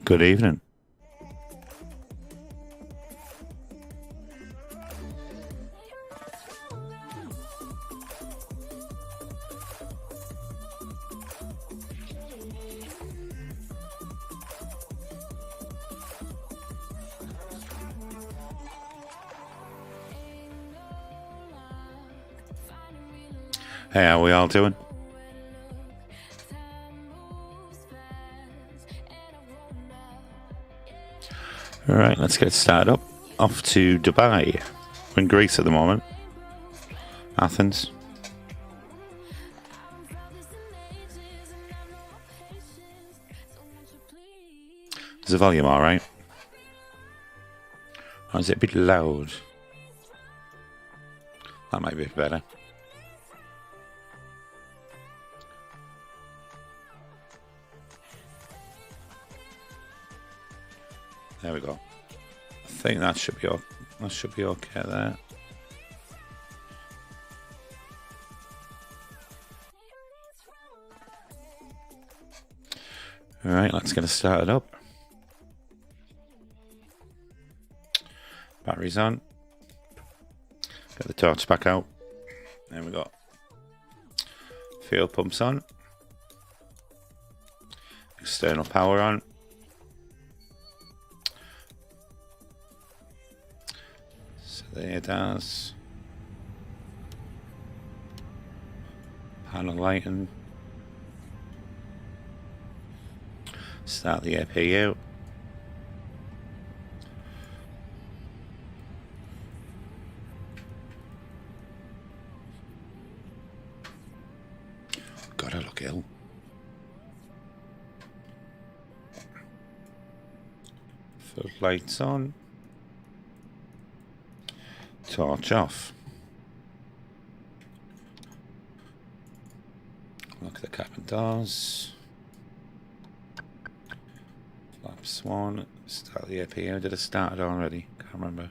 Good evening. Hey, how are we all doing? All right, let's get started up. Off to Dubai. We're in Greece at the moment. Athens. Is the volume all right? Or is it a bit loud? That might be better. There we go. I think that should be okay there. All right, let's get it started up. Batteries on. Get the torch back out. There we go. Fuel pumps on. External power on. So there it is. Panel lighting. Start the APU. God, I look ill. Floodlights on. Torch off. Lock the cabin doors. Flaps one. Start the APU. Did it start it already? Can't remember.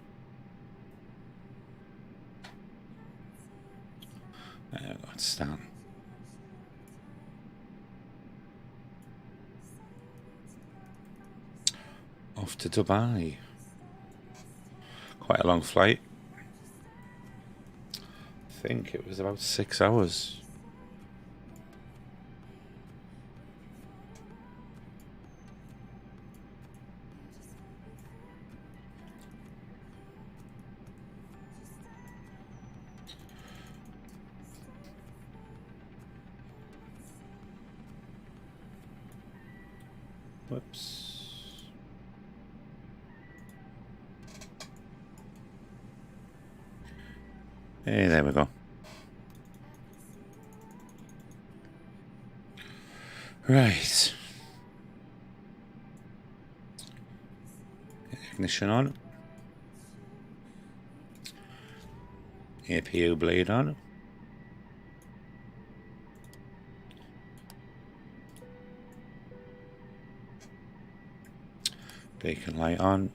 There we go. It's starting. Off to Dubai. Quite a long flight. I think it was about 6 hours. Whoops. Hey, there we go. Right. Ignition on. APU blade on. Beacon light on.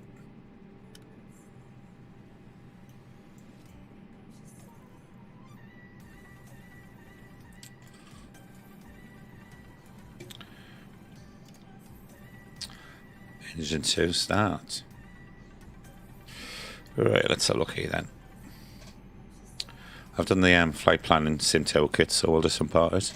Engine 2 start. Right, let's have a look here then. I've done the flight planning sim toolkit, so we'll just import it.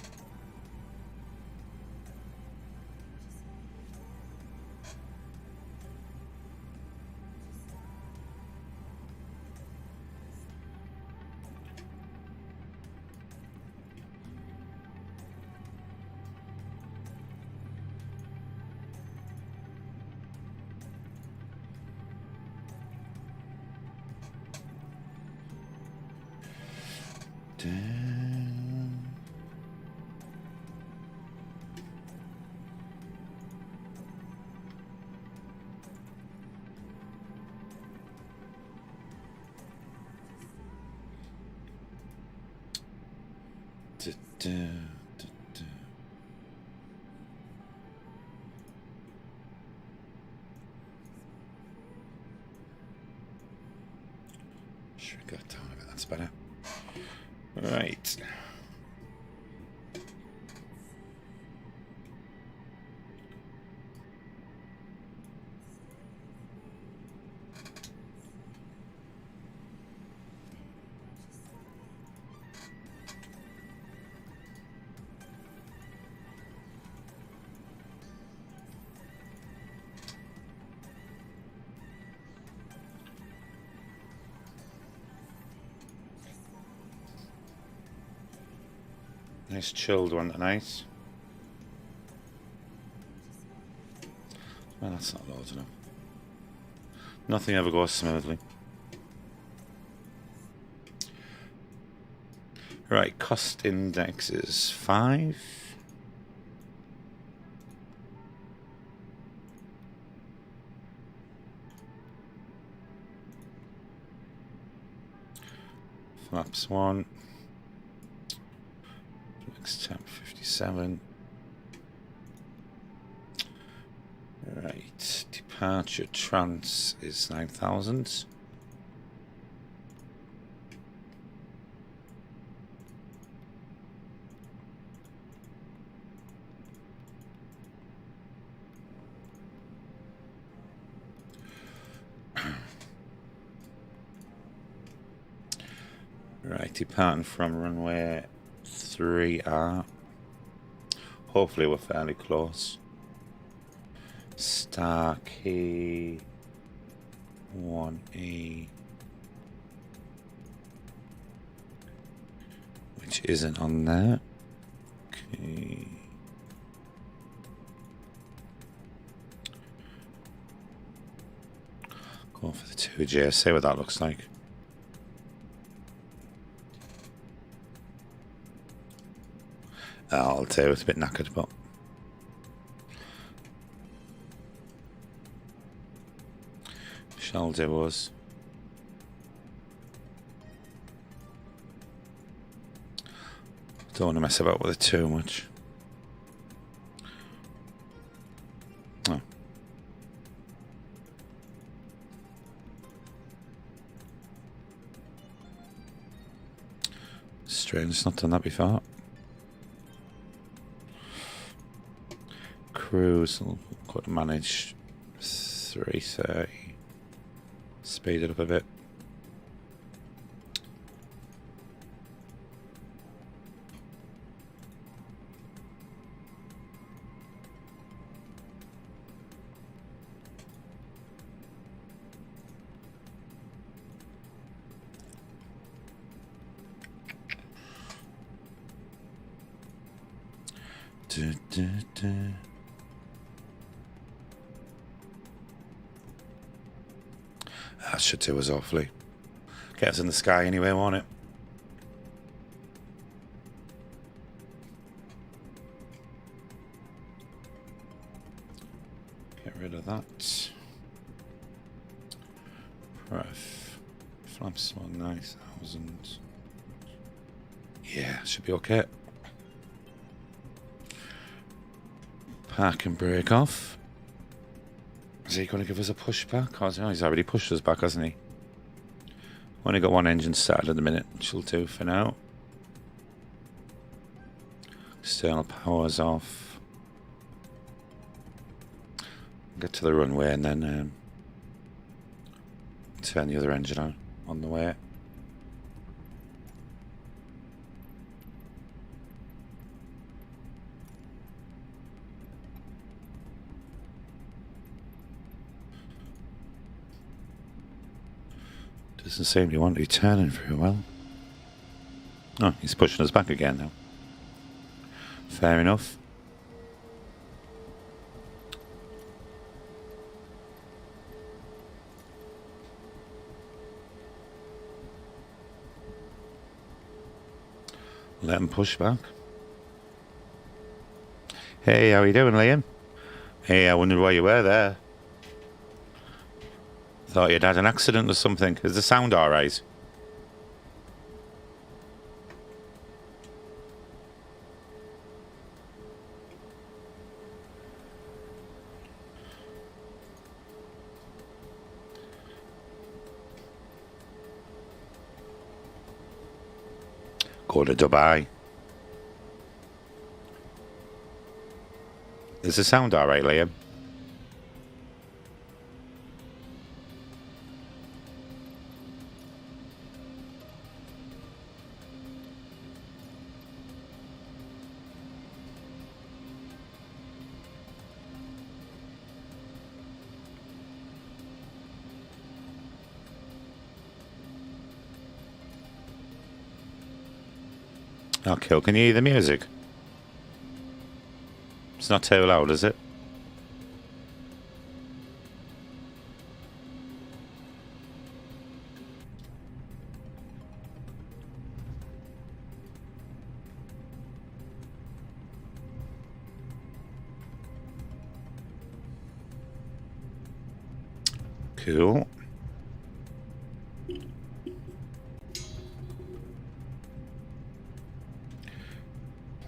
Should we go down a bit? That's better. Right. Nice chilled one tonight. Well, that's not loads enough. Nothing ever goes smoothly. Right, cost index is 5. Flaps 1. Next temp 57. Right, departure trans is 9,000. Right, departing from runway 3R. Hopefully we're fairly close. Star key 1E, which isn't on there. Okay. Go for the 2J, see what that looks like. I'll tell you, it's a bit knackered, but shall do us. Don't want to mess about with it too much. Oh. Strange, it's not done that before. Cruise, could manage 330. Speed it up a bit. That should do us awfully. Get us in the sky anyway, won't it? Get rid of that. Pref. Flaps 9,000. Yeah, should be okay. Park and brake off. Is he going to give us a push back? Oh, he's already pushed us back, hasn't he? Only got one engine started at the minute, which will do for now. External power's off. Get to the runway and then turn the other engine on the way. Doesn't seem to want to be turning very well. Oh, he's pushing us back again now. Fair enough. Let him push back. Hey, how are you doing, Liam? Hey, I wondered why you were there. Thought you'd had an accident or something. Is the sound alright? Go to Dubai. Is the sound alright, Liam? Okay, well, can you hear the music? It's not too loud, is it? Cool.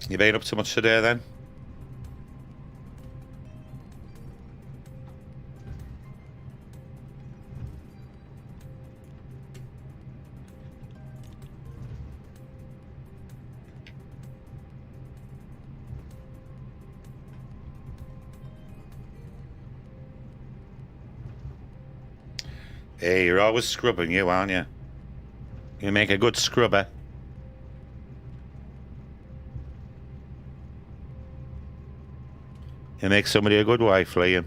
You been up to much today then? Hey, you're always scrubbing, you, aren't you? You make a good scrubber. You make somebody a good wife, Liam.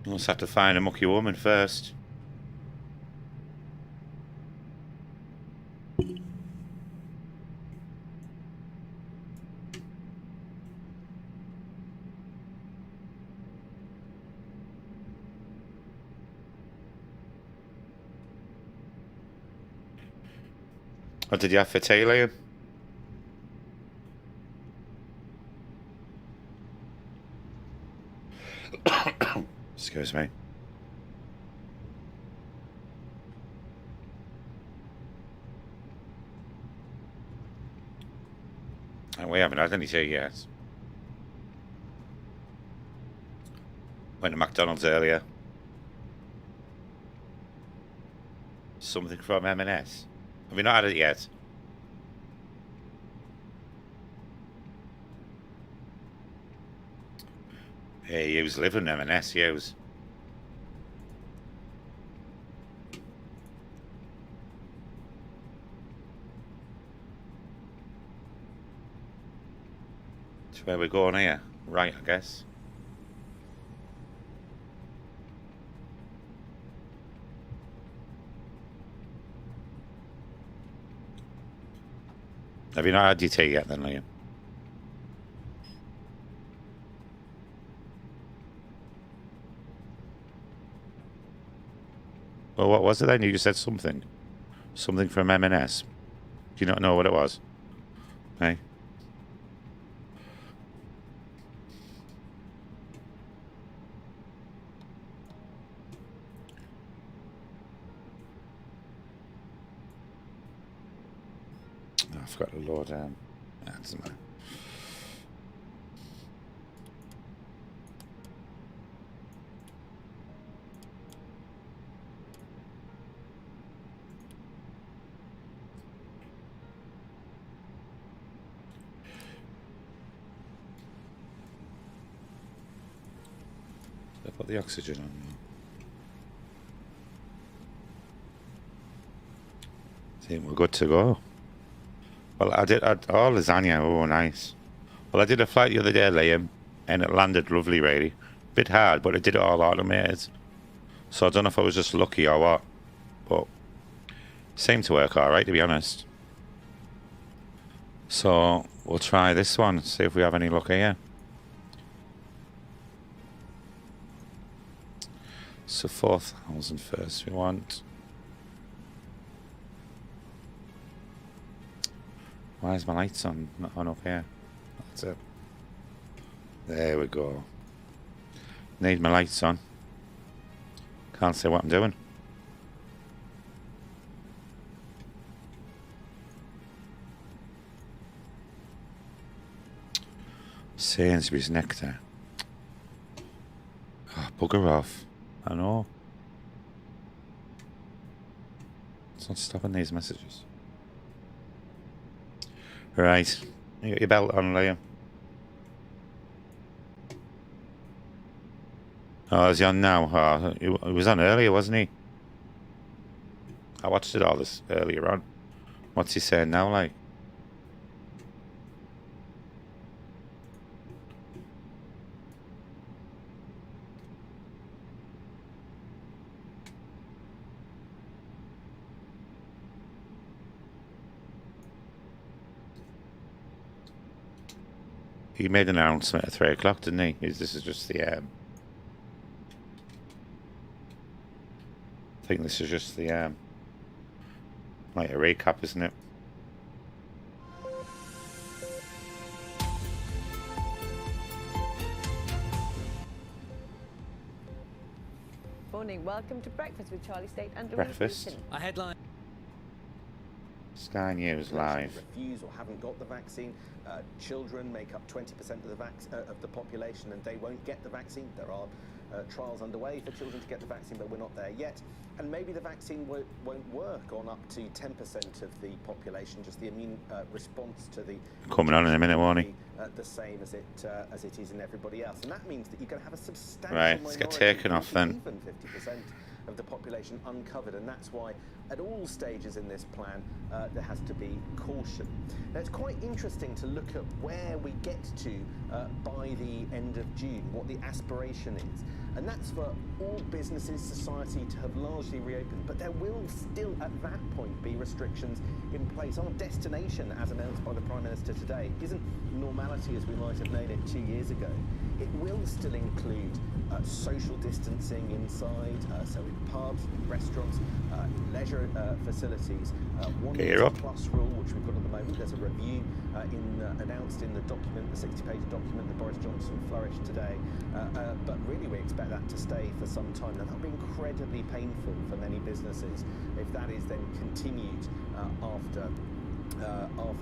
You must have to find a mucky woman first. What did you have for tea, Liam? Excuse me. We haven't had any tea yet. Went to McDonald's earlier. Something from M&S. Have we not had it yet? Hey, you was living M&S, yous. That's where we're going here. Right, I guess. Have you not had your tea yet then, Liam? Well, what was it then? You just said something. Something from M&S. Do you not know what it was? Hey? Oh, I forgot to load down. That's my. I put the oxygen on now. I think we're good to go. Well, I did lasagna. Oh, nice. Well, I did a flight the other day, Liam, and it landed lovely, really. Bit hard, but it did it all automated. So I don't know if I was just lucky or what, but seemed to work all right, to be honest. So we'll try this one, see if we have any luck here. So 4,000 first we want. Why is my lights on? Not on up here. That's it. There we go. Need my lights on. Can't see what I'm doing. Sainsbury's nectar. Oh, bugger off. I know. It's not stopping these messages. Right. You got your belt on, Liam. Oh, is he on now? Oh, he was on earlier, wasn't he? I watched it all this earlier on. What's he saying now, like? He made an announcement at 3 o'clock, didn't he? This is just the... I think this is just the... like a recap, isn't it? Morning, welcome to Breakfast with Charlie State and Breakfast. A headline. Sky News Live. Refuse or haven't got the vaccine. Children make up 20% of the population, and they won't get the vaccine. There are trials underway for children to get the vaccine, but we're not there yet. And maybe the vaccine won't work on up to 10% of the population. Just the immune response to the Coming on in a minute, won't he? The same as it is in everybody else, and that means that you're going to have a substantial Right, let's get taken off then. Even 50% of the population uncovered, and that's why at all stages in this plan there has to be caution. Now, it's quite interesting to look at where we get to by the end of June, what the aspiration is, and that's for all businesses, society to have largely reopened, but there will still at that point be restrictions in place. Our destination, as announced by the Prime Minister today, isn't normality as we might have known it 2 years ago. It will still include social distancing inside, so in pubs, restaurants, leisure facilities. One plus rule, which we've got at the moment. There's a review announced in the document, the 60-page document that Boris Johnson flourished today. But really, we expect that to stay for some time. Now, that'll be incredibly painful for many businesses if that is then continued after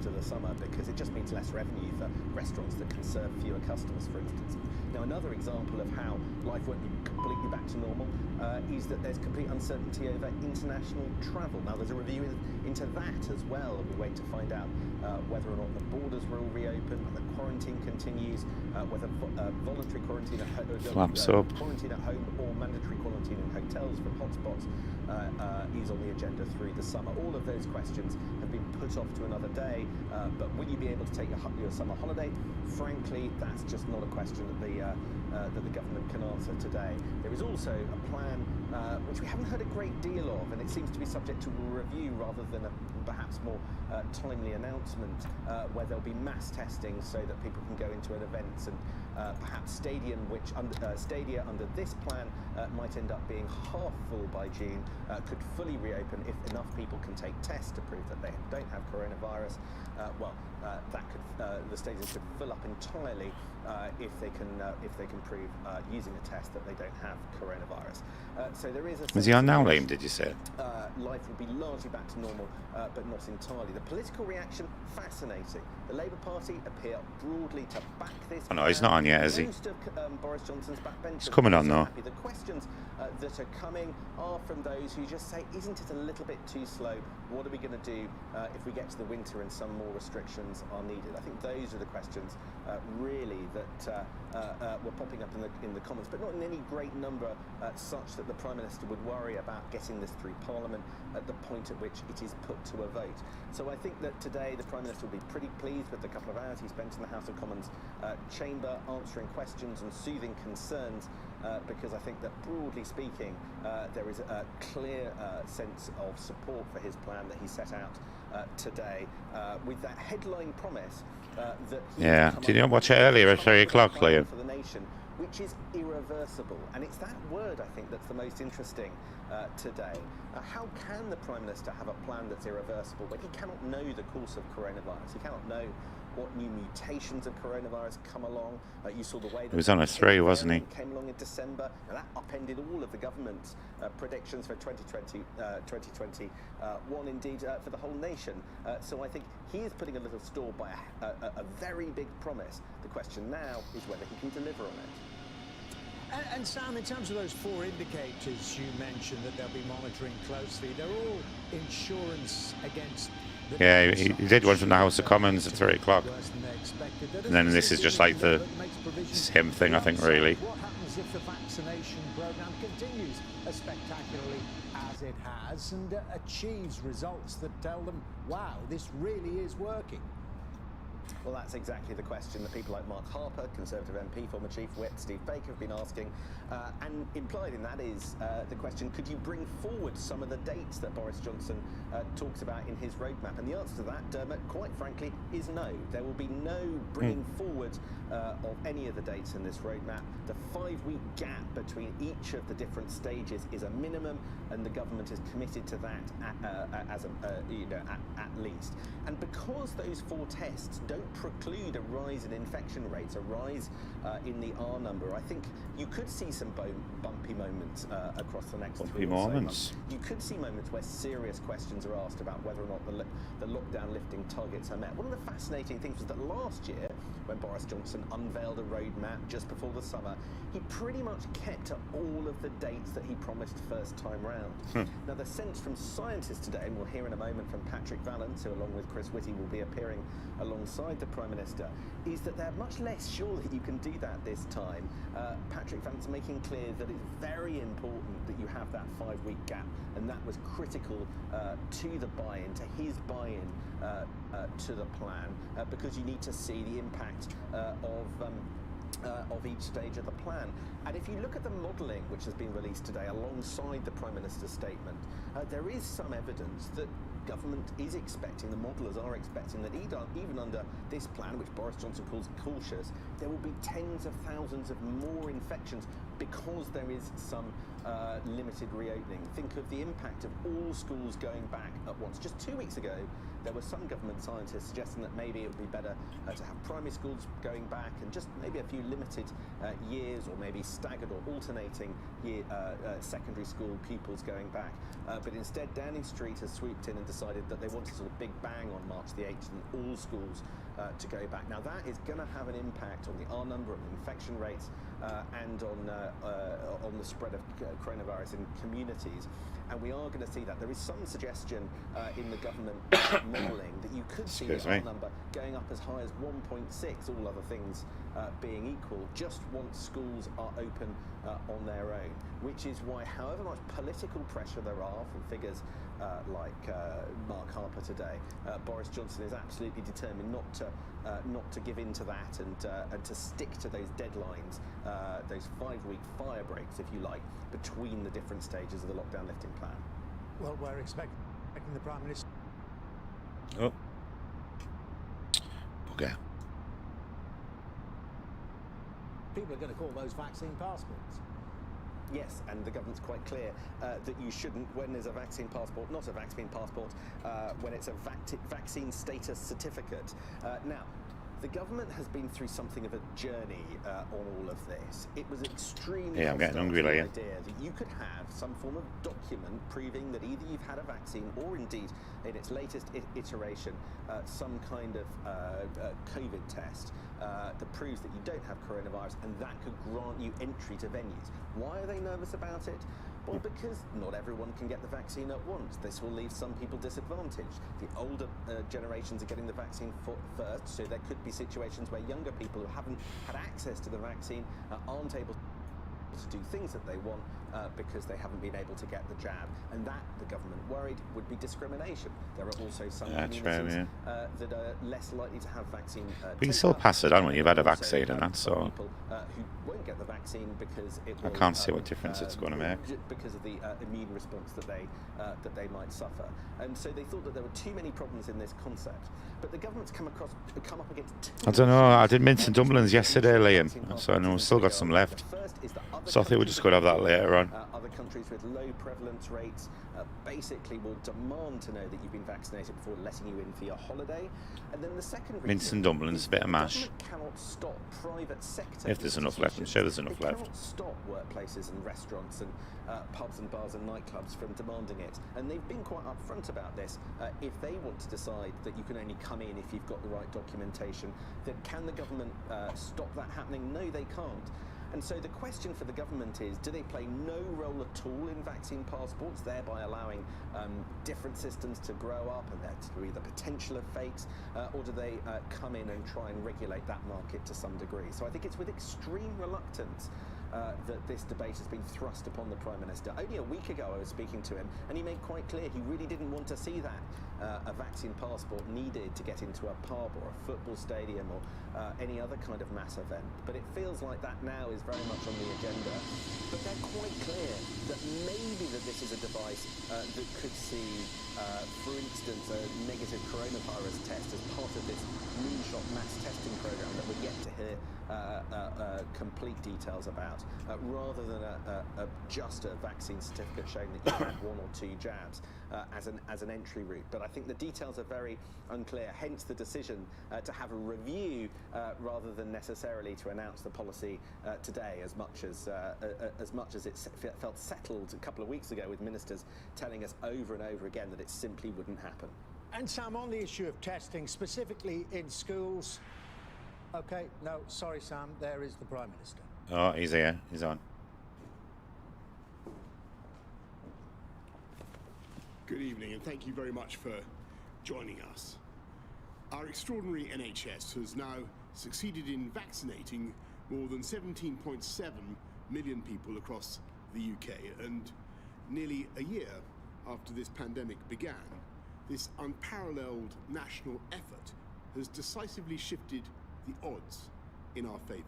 the summer, because it just means less revenue for restaurants that can serve fewer customers, for instance. Now, another example of how life won't be completely back to normal is that there's complete uncertainty over international travel. Now, there's a review into that as well, and we wait to find out whether or not the borders will reopen, whether quarantine continues, whether voluntary quarantine at quarantine at home or mandatory quarantine in hotels from hotspots is on the agenda through the summer. All of those questions have been put off to another day, but will you be able to take your summer holiday? Frankly, that's just not a question that the government can answer today. There is also a plan which we haven't heard a great deal of, and it seems to be subject to a review rather than a perhaps more timely announcement, where there'll be mass testing so that people can go into an event, and perhaps stadia under this plan might end up being half full by June, could fully reopen if enough people can take tests to prove that they don't have coronavirus. That could the stadiums could fill up entirely if they can prove using a test that they don't have coronavirus. So there is a... Is he on now, Liam, did you say? Life will be largely back to normal, but not entirely. The political reaction, fascinating. The Labour Party appear broadly to back this. Oh no, he's not on yet, is he? Most of Boris Johnson's backbenchers. He's coming on though. The questions that are coming are from those who just say, isn't it a little bit too slow? What are we going to do if we get to the winter and some more restrictions are needed? I think those are the questions really that were popping up in the comments, but not in any great number such that the Prime Minister would worry about getting this through Parliament at the point at which it is put to a vote. So I think that today the Prime Minister will be pretty pleased with the couple of hours he spent in the House of Commons chamber answering questions and soothing concerns, because I think that broadly speaking there is a clear sense of support for his plan that he set out today, with that headline promise that did you not watch it earlier at 3 o'clock, Liam? For the nation, which is irreversible, and it's that word I think that's the most interesting today. How can the Prime Minister have a plan that's irreversible when he cannot know the course of coronavirus? He cannot know what new mutations of coronavirus come along. You saw the way that it was on a 3, wasn't he? Came along in December, and that upended all of the government's predictions for 2021, indeed for the whole nation. So I think he is putting a little store by a very big promise. The question now is whether he can deliver on it. And Sam, in terms of those 4 indicators you mentioned that they'll be monitoring closely, they're all insurance against... Yeah, he did one from the House of Commons at 3 o'clock. And then this is just like the same thing, I think, really. What happens if the vaccination program continues as spectacularly as it has and achieves results that tell them, wow, this really is working? Well, that's exactly the question that people like Mark Harper, Conservative MP, former Chief Whip, Steve Baker have been asking. And implied in that is the question, could you bring forward some of the dates that Boris Johnson talks about in his roadmap? And the answer to that, Dermot, quite frankly, is no. There will be no bringing forward of any of the dates in this roadmap. The 5-week gap between each of the different stages is a minimum, and the government is committed to that at least. And because those 4 tests don't preclude a rise in infection rates, a rise in the R number, I think you could see some bumpy moments across the next 3 or so months. You could see moments where serious questions are asked about whether or not the lockdown lifting targets are met. One of the fascinating things was that last year, when Boris Johnson unveiled a roadmap just before the summer, he pretty much kept to all of the dates that he promised first time round. Now, the sense from scientists today, and we'll hear in a moment from Patrick Vallance, who along with Chris Whitty will be appearing alongside the Prime Minister, is that they're much less sure that you can do that this time. Patrick Vallance making clear that it's very important that you have that 5-week gap, and that was critical to the buy-in, to his buy-in to the plan, because you need to see the impact of each stage of the plan. And if you look at the modelling which has been released today alongside the Prime Minister's statement, there is some evidence that government is expecting, the modellers are expecting, that even under this plan, which Boris Johnson calls cautious, there will be tens of thousands of more infections because there is some limited reopening. Think of the impact of all schools going back at once. Just 2 weeks ago, there were some government scientists suggesting that maybe it would be better to have primary schools going back and just maybe a few limited years, or maybe staggered or alternating secondary school pupils going back. But instead, Downing Street has swooped in and decided that they want a sort of big bang on March the 8th and all schools to go back. Now, that is going to have an impact on the R number, on the infection rates, and on the spread of coronavirus in communities. And we are going to see that. There is some suggestion in the government modelling that you could see the R number going up as high as 1.6, all other things being equal, just once schools are open on their own. Which is why, however much political pressure there are from figures like Mark Harper today, Boris Johnson is absolutely determined not to give in to that, and to stick to those deadlines, those 5-week fire breaks, if you like, between the different stages of the lockdown lifting plan. Well, we're expecting the Prime Minister. Oh. Okay. People are going to call those vaccine passports. Yes, and the government's quite clear that you shouldn't, when there's a vaccine passport, not a vaccine passport, when it's a vaccine status certificate. Now, the government has been through something of a journey on all of this. It was extremely I'm getting hungry, like, idea that you could have some form of document proving that either you've had a vaccine or indeed, in its latest iteration, some kind of COVID test that proves that you don't have coronavirus, and that could grant you entry to venues. Why are they nervous about it? Well, because not everyone can get the vaccine at once. This will leave some people disadvantaged. The older generations are getting the vaccine first, so there could be situations where younger people who haven't had access to the vaccine aren't able to do things that they want because they haven't been able to get the jab, and that, the government worried, would be discrimination. There are also some communities that are less likely to have vaccine. We can still pass it on when you've had a vaccine, and that's so. People who won't get the vaccine because it will, I can't see what difference it's going to make. Because of the immune response that they might suffer, and so they thought that there were too many problems in this concept. But the government's come up against. I don't know. I did mince and dumplings yesterday, Liam, so I know we've still got some left. So I think we're just going to have that later on. Other countries with low prevalence rates basically will demand to know that you've been vaccinated before letting you in for your holiday. And then the second reason, mince and dumplings, a bit of mash. Cannot stop private sector. If there's enough left, I'm sure there's enough left. Cannot stop workplaces and restaurants and pubs and bars and nightclubs from demanding it. And they've been quite upfront about this. If they want to decide that you can only come in if you've got the right documentation, then can the government stop that happening? No, they can't. And so the question for the government is, do they play no role at all in vaccine passports, thereby allowing different systems to grow up and there to be the potential of fakes, or do they come in and try and regulate that market to some degree? So I think it's with extreme reluctance that this debate has been thrust upon the Prime Minister. Only a week ago I was speaking to him and he made quite clear he really didn't want to see that, a vaccine passport needed to get into a pub or a football stadium or any other kind of mass event. But it feels like that now is very much on the agenda. But they're quite clear that maybe that this is a device that could see, for instance, a negative coronavirus test as part of this moonshot mass testing program that we're yet to hear complete details about, rather than just a vaccine certificate showing that you had 1 or 2 jabs as an entry route. But I think the details are very unclear, hence the decision to have a review rather than necessarily to announce the policy today, as much as it felt settled a couple of weeks ago with ministers telling us over and over again that it simply wouldn't happen. And Sam, on the issue of testing, specifically in schools, okay, no, sorry Sam, there is the Prime Minister. Oh, he's here, he's on. Good evening, and thank you very much for joining us. Our extraordinary NHS has now succeeded in vaccinating more than 17.7 million people across the UK, and nearly a year after this pandemic began, this unparalleled national effort has decisively shifted the odds in our favour,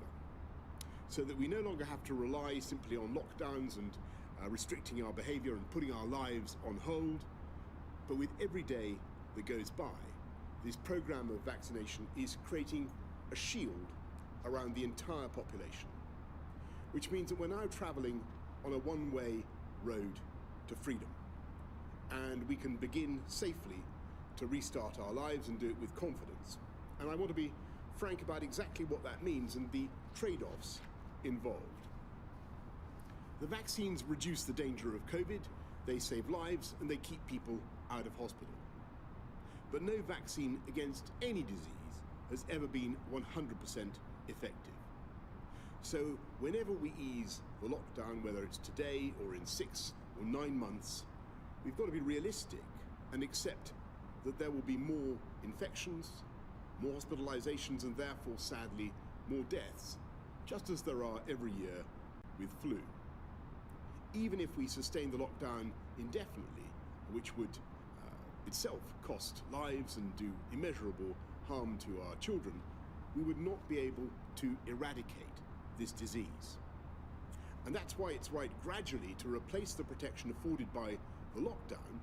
so that we no longer have to rely simply on lockdowns and restricting our behaviour and putting our lives on hold. But with every day that goes by, this programme of vaccination is creating a shield around the entire population, which means that we're now travelling on a one-way road to freedom, and we can begin safely to restart our lives and do it with confidence. And I want to be frank about exactly what that means and the trade-offs involved. The vaccines reduce the danger of COVID, they save lives, and they keep people out of hospital. But no vaccine against any disease has ever been 100% effective. So whenever we ease the lockdown, whether it's today or in 6 or 9 months, we've got to be realistic and accept that there will be more infections, more hospitalizations, and therefore, sadly, more deaths, just as there are every year with flu. Even if we sustain the lockdown indefinitely, which would itself cost lives and do immeasurable harm to our children, we would not be able to eradicate this disease. And that's why it's right gradually to replace the protection afforded by the lockdown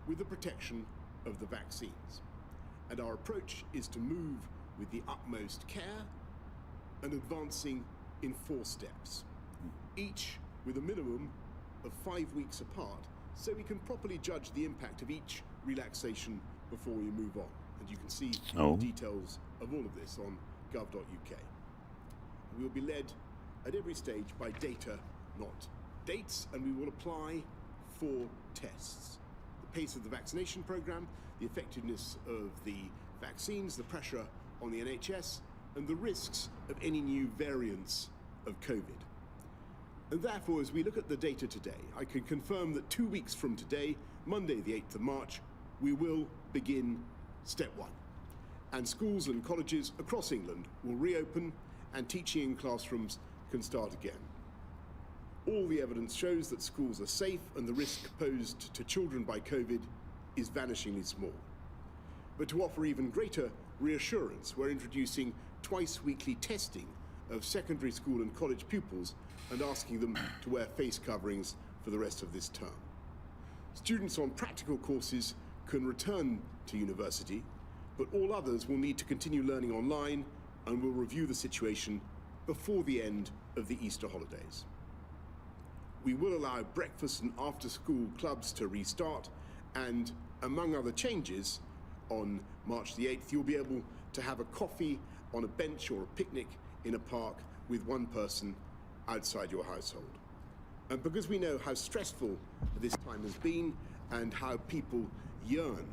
with the protection of the vaccines. And our approach is to move with the utmost care and advancing in 4 steps, each with a minimum of 5 weeks apart, so we can properly judge the impact of each relaxation before we move on. And you can see the details of all of this on gov.uk. We will be led at every stage by data, not dates, and we will apply 4 tests: the pace of the vaccination programme, the effectiveness of the vaccines, the pressure on the NHS, and the risks of any new variants of COVID. And therefore, as we look at the data today, I can confirm that 2 weeks from today, Monday the 8th of March, we will begin step 1. And schools and colleges across England will reopen and teaching in classrooms can start again. All the evidence shows that schools are safe and the risk posed to children by COVID is vanishingly small. But to offer even greater reassurance, we're introducing twice-weekly testing of secondary school and college pupils and asking them to wear face coverings for the rest of this term. Students on practical courses can return to university, but all others will need to continue learning online and will review the situation before the end of the Easter holidays. We will allow breakfast and after-school clubs to restart, and among other changes, on March the 8th, you'll be able to have a coffee on a bench or a picnic in a park with one person outside your household. And because we know how stressful this time has been and how people yearn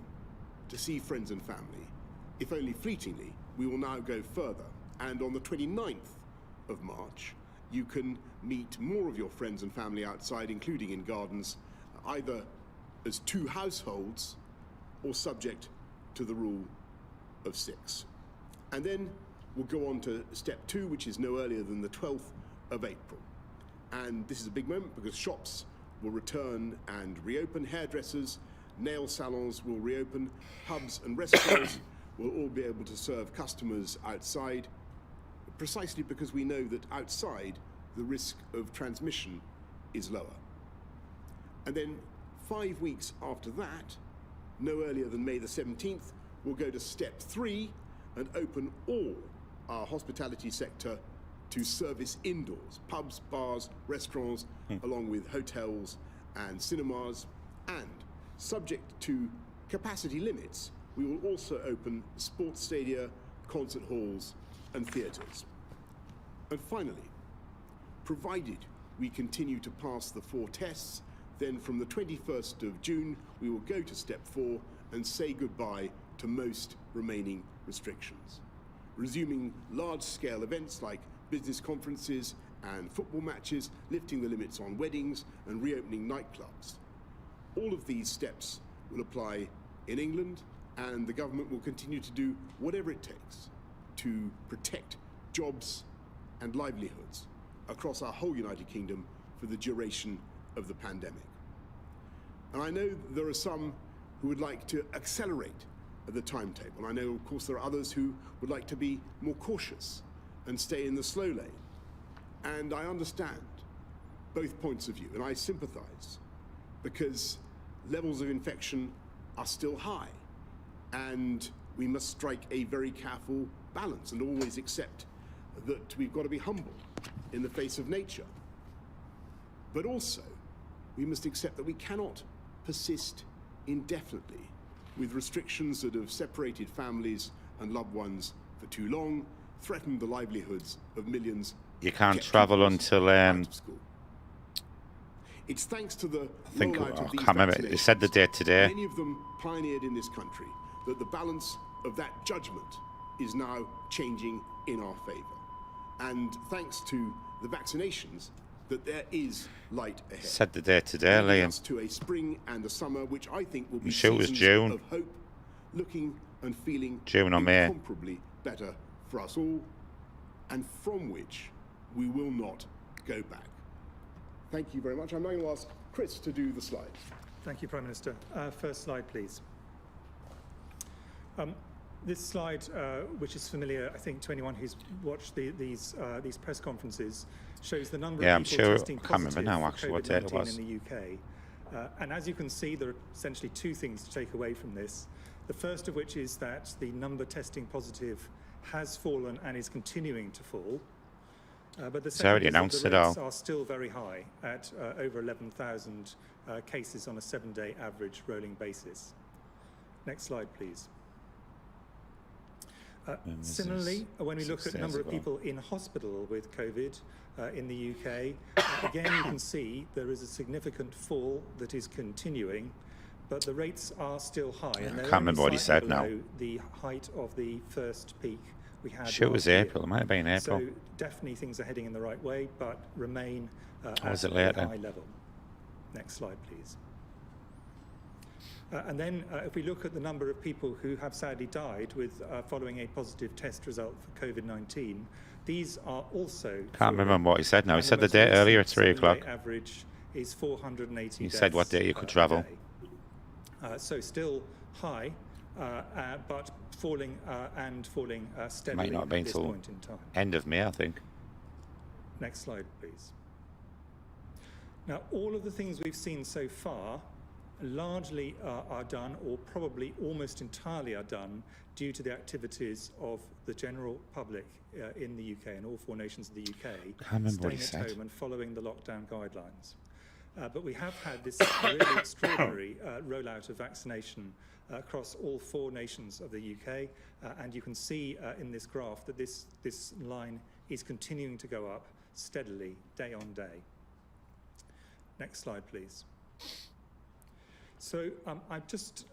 to see friends and family, if only fleetingly, we will now go further. And on the 29th of March, you can meet more of your friends and family outside, including in gardens, either as 2 households or subject to the rule of 6. And then we'll go on to step 2, which is no earlier than the 12th of April. And this is a big moment because shops will return and reopen, hairdressers, nail salons will reopen, pubs and restaurants will all be able to serve customers outside, precisely because we know that outside the risk of transmission is lower. And then 5 weeks after that, no earlier than May the 17th, we'll go to step 3 and open all our hospitality sector to service indoors, pubs, bars, restaurants, along with hotels and cinemas. And subject to capacity limits, we will also open sports stadia, concert halls and theatres. And finally, provided we continue to pass the 4 tests, then from the 21st of June, we will go to step 4 and say goodbye to most remaining restrictions, resuming large-scale events like business conferences and football matches, lifting the limits on weddings and reopening nightclubs. All of these steps will apply in England, and the government will continue to do whatever it takes to protect jobs and livelihoods across our whole United Kingdom for the duration of the pandemic. And I know there are some who would like to accelerate the timetable. And I know, of course, there are others who would like to be more cautious and stay in the slow lane. And I understand both points of view, and I sympathise, because levels of infection are still high, and we must strike a very careful balance and always accept that we've got to be humble in the face of nature. But also, we must accept that we cannot persist indefinitely with restrictions that have separated families and loved ones for too long, threatened the livelihoods of millions. You can't travel until it's thanks to the I think rollout of these can't remember. It said the date today. many of them pioneered in this country, that the balance of that judgment is now changing in our favour. And thanks to the vaccinations, that there is light ahead. Said the date today, Leading Liam. us to a spring and a summer which I think will be I'm sure it was seasons June. of hope, looking and feeling June or May. incomparably better for us all, and from which we will not go back. Thank you very much. I'm now going to ask Chris to do the slides. Thank you, Prime Minister. First slide, please. This slide, which is familiar, I think, to anyone who's watched these press conferences, shows the number of people testing positive for COVID-19 in the UK. And as you can see, there are essentially 2 things to take away from this. The first of which is that the number testing positive has fallen and is continuing to fall. But the second is that the rates are still very high at over 11,000 cases on a 7-day average rolling basis. Next slide, please. Similarly, when we look at the number of people in hospital with COVID in the UK, again you can see there is a significant fall that is continuing, but the rates are still high. And I can't remember what he said now. The height of the first peak we had. Sure, it was April. It might have been April. So definitely things are heading in the right way, but remain at was it a later? high level. Next slide, please. And then if we look at the number of people who have sadly died with following a positive test result for COVID-19, these are also... Can't remember what he said now. He said the date earlier at 3 o'clock. Average is 480 He said what day you could travel. So still high, but falling steadily Might not have been at this till point in time. End of May, I think. Next slide, please. Now, all of the things we've seen so far largely are done, or probably almost entirely are done, due to the activities of the general public in the UK and all 4 nations of the UK staying at home and following the lockdown guidelines. But we have had this really extraordinary rollout of vaccination across all 4 nations of the UK, and you can see in this graph that this line is continuing to go up steadily day on day. Next slide, please. So I just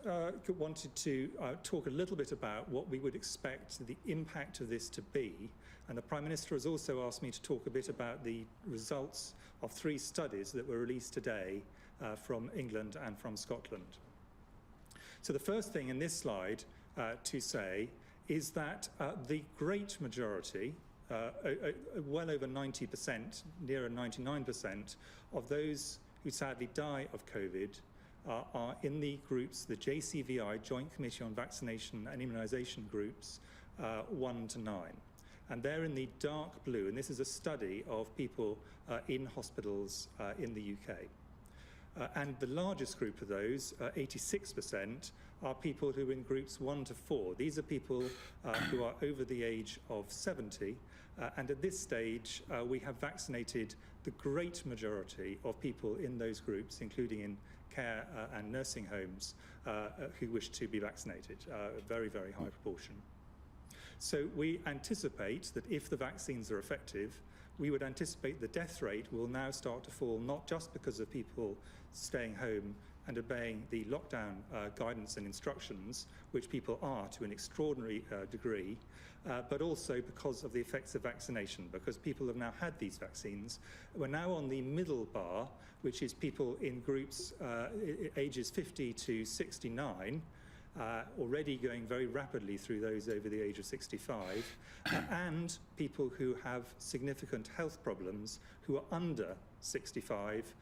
wanted to talk a little bit about what we would expect the impact of this to be. And the Prime Minister has also asked me to talk a bit about the results of 3 studies that were released today from England and from Scotland. So the first thing in this slide to say is that the great majority, well over 90%, nearer 99% of those who sadly die of COVID are in the groups, the JCVI, Joint Committee on Vaccination and Immunisation groups, 1 to 9. And they're in the dark blue, and this is a study of people in hospitals in the UK. And the largest group of those, 86%, are people who are in groups 1 to 4. These are people who are over the age of 70, and at this stage we have vaccinated the great majority of people in those groups, including in care and nursing homes, who wish to be vaccinated, a very, very high proportion. So we anticipate that if the vaccines are effective, we would anticipate the death rate will now start to fall, not just because of people staying home and obeying the lockdown guidance and instructions, which people are to an extraordinary degree, but also because of the effects of vaccination, because people have now had these vaccines. We're now on the middle bar, which is people in groups ages 50 to 69, already going very rapidly through those over the age of 65, and people who have significant health problems who are under 65,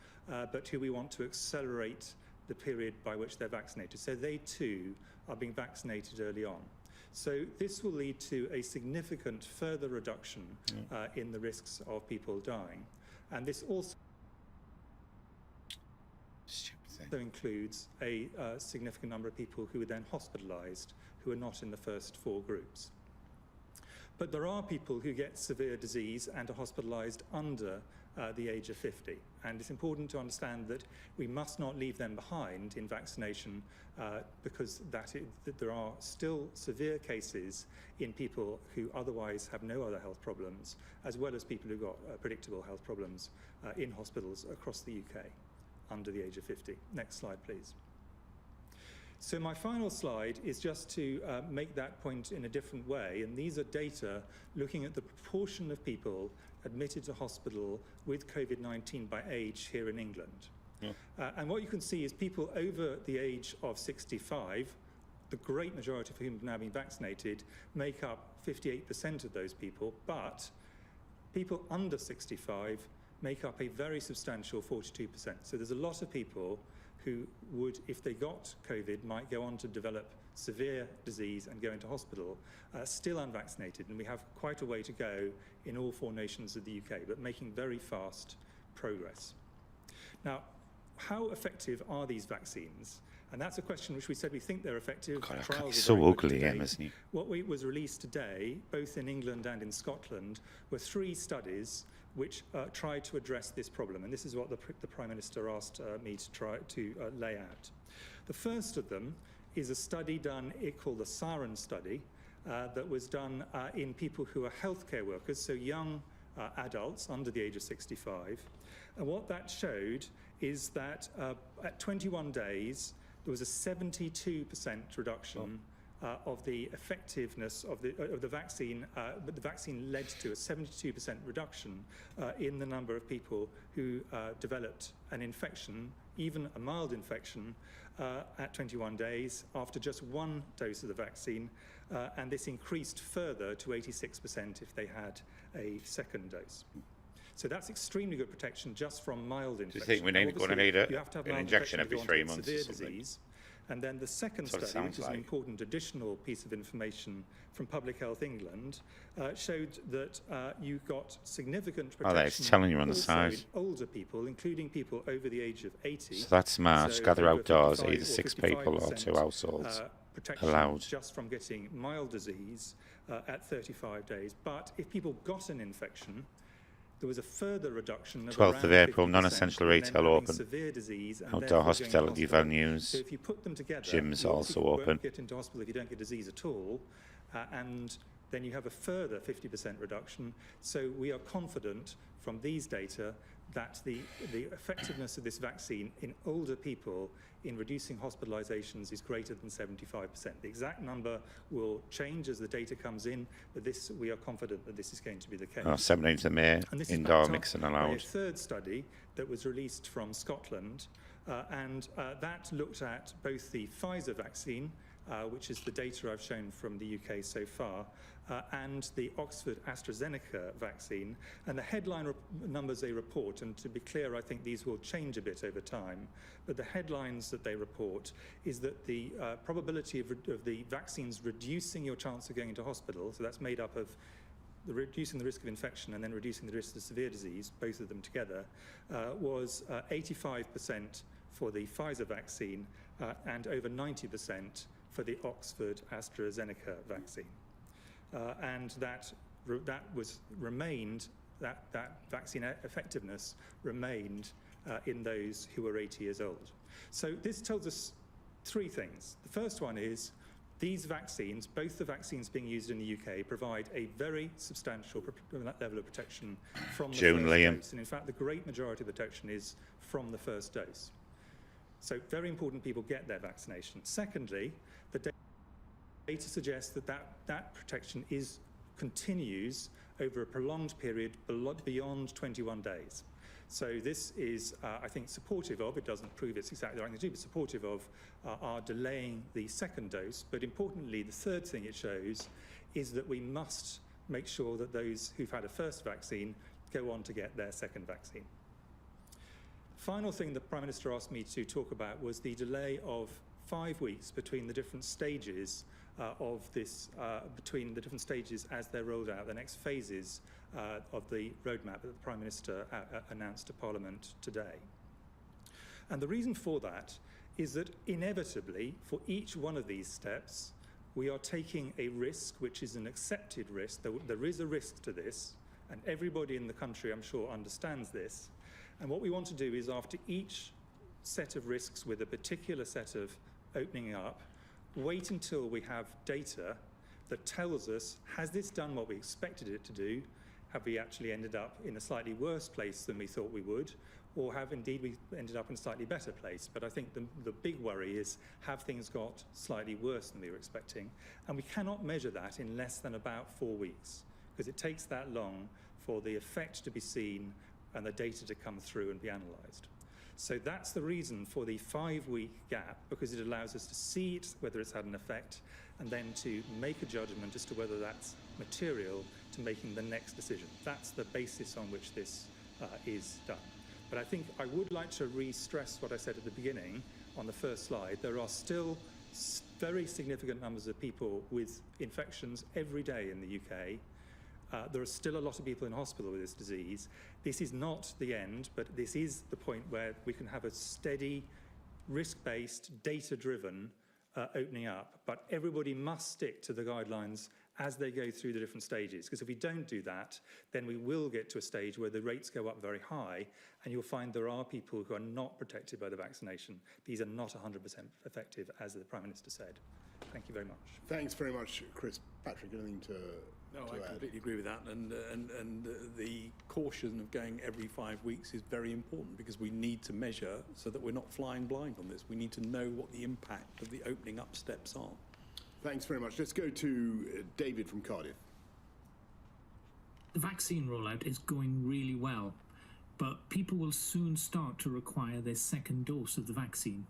but who we want to accelerate the period by which they're vaccinated. So they too are being vaccinated early on. So this will lead to a significant further reduction in the risks of people dying. And this also includes a significant number of people who are then hospitalised who are not in the first 4 groups. But there are people who get severe disease and are hospitalised under the age of 50. And it's important to understand that we must not leave them behind in vaccination because there are still severe cases in people who otherwise have no other health problems, as well as people who've got predictable health problems in hospitals across the UK under the age of 50. Next slide, please. So my final slide is just to make that point in a different way, and these are data looking at the proportion of people admitted to hospital with COVID-19 by age here in England. And what you can see is people over the age of 65, the great majority of whom have now been vaccinated, make up 58% of those people, but people under 65 make up a very substantial 42%. So there's a lot of people who would, if they got COVID, might go on to develop severe disease and go into hospital, still unvaccinated. And we have quite a way to go in all 4 nations of the UK, but making very fast progress. Now, how effective are these vaccines? And that's a question which we said we think they're effective. God, he's so ugly, isn't he? What was released today, both in England and in Scotland, were 3 studies which tried to address this problem. And this is what the Prime Minister asked me to try to lay out. The first of them is a study done called the Siren study that was done in people who are healthcare workers, so young adults under the age of 65. And what that showed is that at 21 days, there was a 72% reduction of the effectiveness of the vaccine, but the vaccine led to a 72% reduction in the number of people who developed an infection, even a mild infection, at 21 days after just 1 dose of the vaccine, and this increased further to 86% if they had a second dose. So that's extremely good protection just from mild infection. Do you think we're going to need an injection every 3 months or something? Disease. And then the second study, which is an important additional piece of information from Public Health England, showed that you got significant protection. Oh, it's telling you on the side. In older people, including people over the age of 80. So that's smart. So gather outdoors, over either 6 people or 2 households protection allowed. Just from getting mild disease at 35 days. But if people got an infection, there was a further reduction of 12th of April, non-essential retail open. Severe disease and outdoor hospitality venues. So if you put them together, gyms also you open. Won't get into hospital if you don't get disease at all, and then you have a further 50% reduction. So we are confident from these data that the effectiveness of this vaccine in older people in reducing hospitalizations is greater than 75%. The exact number will change as the data comes in, but we are confident that this is going to be the case. 17th of May, indoor mixing allowed. A third study that was released from Scotland, and that looked at both the Pfizer vaccine which is the data I've shown from the UK so far, and the Oxford AstraZeneca vaccine. And the headline numbers they report, and to be clear, I think these will change a bit over time, but the headlines that they report is that the probability of the vaccines reducing your chance of going into hospital, so that's made up of reducing the risk of infection and then reducing the risk of severe disease, both of them together, was 85% for the Pfizer vaccine and over 90% for the Oxford AstraZeneca vaccine. And that vaccine effectiveness remained in those who were 80 years old. So this tells us three things. The first one is these vaccines, both the vaccines being used in the UK, provide a very substantial level of protection from the first dose. And in fact, the great majority of the protection is from the first dose. So very important people get their vaccination. Secondly, the data suggests that protection continues over a prolonged period beyond 21 days. So this is, I think, supportive of, it doesn't prove it's exactly the right thing to do, but supportive of our delaying the second dose. But importantly, the third thing it shows is that we must make sure that those who've had a first vaccine go on to get their second vaccine. Final thing the Prime Minister asked me to talk about was the delay of 5 weeks between the different stages between the different stages as they're rolled out, the next phases of the roadmap that the Prime Minister announced to Parliament today. And the reason for that is that inevitably, for each one of these steps, we are taking a risk, which is an accepted risk. There is a risk to this, and everybody in the country, I'm sure, understands this. And what we want to do is, after each set of risks with a particular set of opening up, wait until we have data that tells us, has this done what we expected it to do? Have we actually ended up in a slightly worse place than we thought we would? Or have indeed we ended up in a slightly better place? But I think the big worry is, have things got slightly worse than we were expecting? And we cannot measure that in less than about 4 weeks, because it takes that long for the effect to be seen and the data to come through and be analysed. So that's the reason for the 5-week gap, because it allows us to see whether it's had an effect and then to make a judgment as to whether that's material to making the next decision. That's the basis on which this is done. But I think I would like to re-stress what I said at the beginning on the first slide. There are still very significant numbers of people with infections every day in the UK. There are still a lot of people in hospital with this disease. This is not the end, but this is the point where we can have a steady, risk-based, data-driven opening up. But everybody must stick to the guidelines as they go through the different stages, because if we don't do that, then we will get to a stage where the rates go up very high, and you'll find there are people who are not protected by the vaccination. These are not 100% effective, as the Prime Minister said. Thank you very much. Thanks very much, Chris. Patrick, anything to No, to I add? completely agree with that, and the caution of going every 5 weeks is very important, because we need to measure so that we're not flying blind on this. We need to know what the impact of the opening up steps are. Thanks very much. Let's go to David from Cardiff. The vaccine rollout is going really well, but people will soon start to require their second dose of the vaccine.